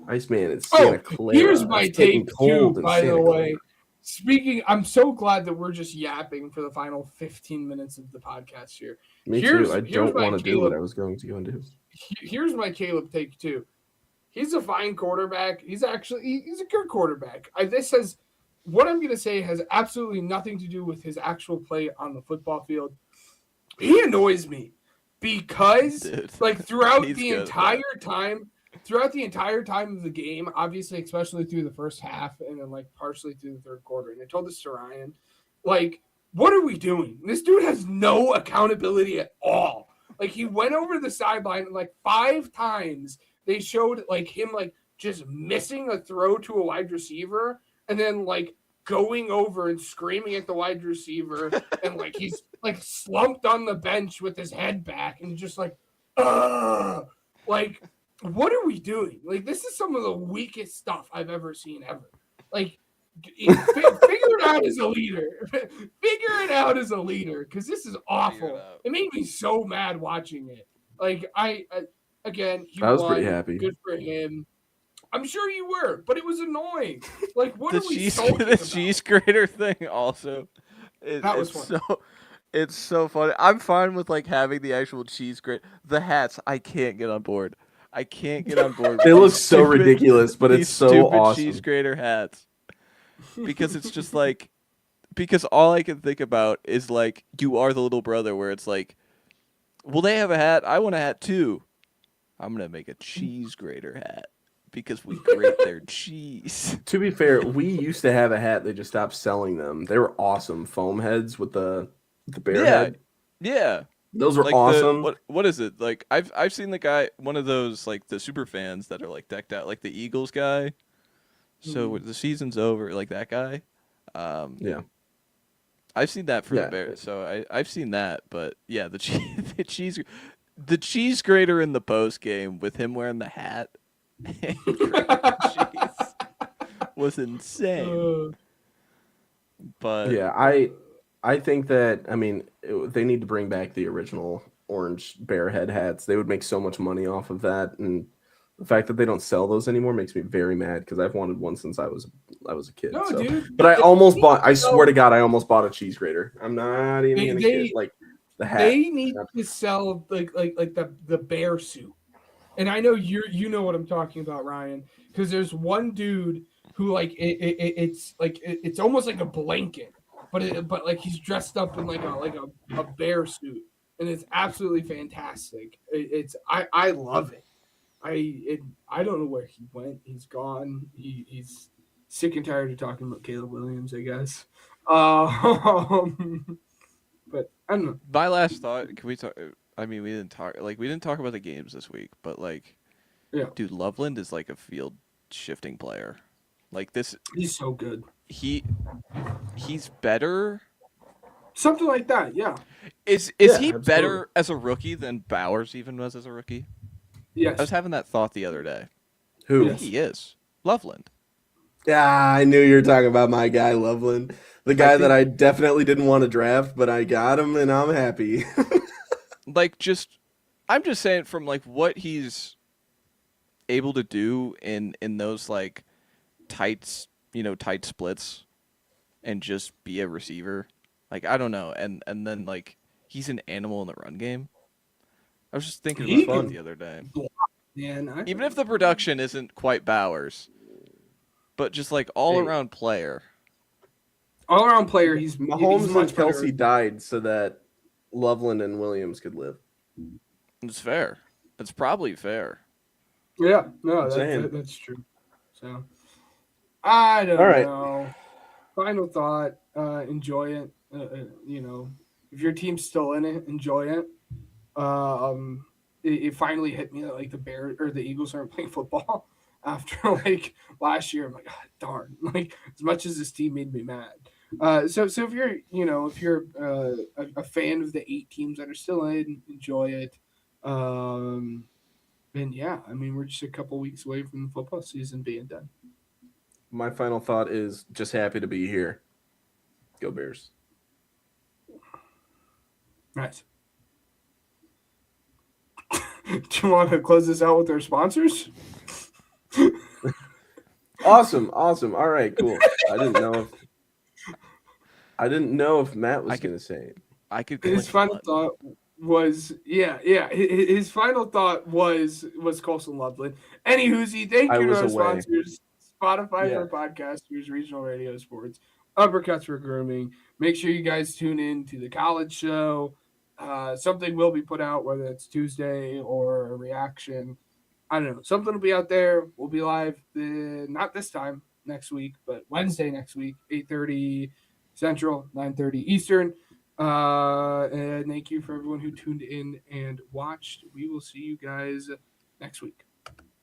Iceman is Oh, Santa Clara. here's my It's getting take cold too, in by Santa the way. Clara. Speaking, I'm so glad that we're just yapping for the final 15 minutes of the podcast here. Me Here's- too. I here's don't my want to do what Caleb- I was going to go and do. Here's my Caleb take too. He's a fine quarterback. He's a good quarterback. What I'm going to say has absolutely nothing to do with his actual play on the football field. He annoys me because Dude, throughout he's the good at entire time of the game, obviously, especially through the first half and then partially through the third quarter. And I told this to Ryan, what are we doing? This dude has no accountability at all. He went over the sideline and 5 times they showed him just missing a throw to a wide receiver and then going over and screaming at the wide receiver and he's slumped on the bench with his head back and just ugh! What are we doing? This is some of the weakest stuff I've ever seen ever. Figure it out as a leader. Figure it out as a leader, because this is awful. It made me so mad watching it. Again, he I was won. pretty happy. Good for him. I'm sure you were, but it was annoying. What the are we cheese, talking the about? cheese grater thing also. That was it's fun. it's so funny. I'm fine with having the actual cheese grate. The hats, I can't get on board. I can't get on board. They with look these so ridiculous, but these it's so stupid awesome. cheese grater hats. Because it's just because all I can think about is you are the little brother, where it's well, they have a hat, I want a hat too. I'm gonna make a cheese grater hat because we grate their cheese. To be fair, we used to have a hat. They just stopped selling them. They were awesome foam heads with the bear head. Yeah. Those were awesome. What is it? I've seen the guy, one of those the super fans that are decked out, the Eagles guy. So the season's over, that guy. Yeah. I've seen that for the Bears. So I've seen that, but yeah, the cheese grater in the post game with him wearing the hat and cheese was insane. But yeah, I think that they need to bring back the original orange bear head hats. They would make so much money off of that, and the fact that they don't sell those anymore makes me very mad because I've wanted one since I was a kid. No, dude. But I almost bought. I swear to God, I almost bought a cheese grater. I'm not even gonna kid. The hat. They need to sell the bear suit, and I know you know what I'm talking about, Ryan, because there's one dude who it's almost like a blanket, but he's dressed up in a bear suit, and it's absolutely fantastic. I love it. I don't know where he went. He's gone. He's sick and tired of talking about Caleb Williams, I guess. But I don't know. My last thought, can we talk? I mean, we didn't talk about the games this week, but yeah, dude, Loveland is a field shifting player. This, he's so good. He's better. Something like that, yeah. Is he absolutely. better as a rookie than Bowers even was as a rookie? Yes. I was having that thought the other day. Who? I think he is. Loveland. Yeah, I knew you were talking about my guy Loveland, the guy that I definitely didn't want to draft, but I got him and I'm happy. I'm just saying from what he's able to do in those tight splits and just be a receiver. I don't know, and then he's an animal in the run game. I was just thinking about that the other day. Man, Even if the production isn't quite Bowers, but just all around player. All around player, he's Mahomes much and Kelsey better. died so that Loveland and Williams could live. It's fair. It's probably fair. Yeah, no, that's true. So I don't know. Final thought: enjoy it. If your team's still in it, enjoy it. It finally hit me that the Bears or the Eagles aren't playing football after last year. I'm like, oh, darn! As much as this team made me mad. So if you're a fan of the 8 teams that are still in, enjoy it. And yeah, we're just a couple weeks away from the football season being done. My final thought is just happy to be here. Go Bears. Nice. Do you want to close this out with our sponsors? Awesome. All right, cool. I didn't know if Matt was going to say it. I could. His final thought was His final thought was Colson Loveland. Any Hoosie, thank you to our sponsors: Spotify for podcasters, Regional Radio Sports, Uppercuts for grooming. Make sure you guys tune in to the college show. Something will be put out, whether it's Tuesday or a reaction. I don't know. Something will be out there. We'll be live not this time next week, but Wednesday next week, 8:30 Central, 9:30 Eastern. And thank you for everyone who tuned in and watched. We will see you guys next week.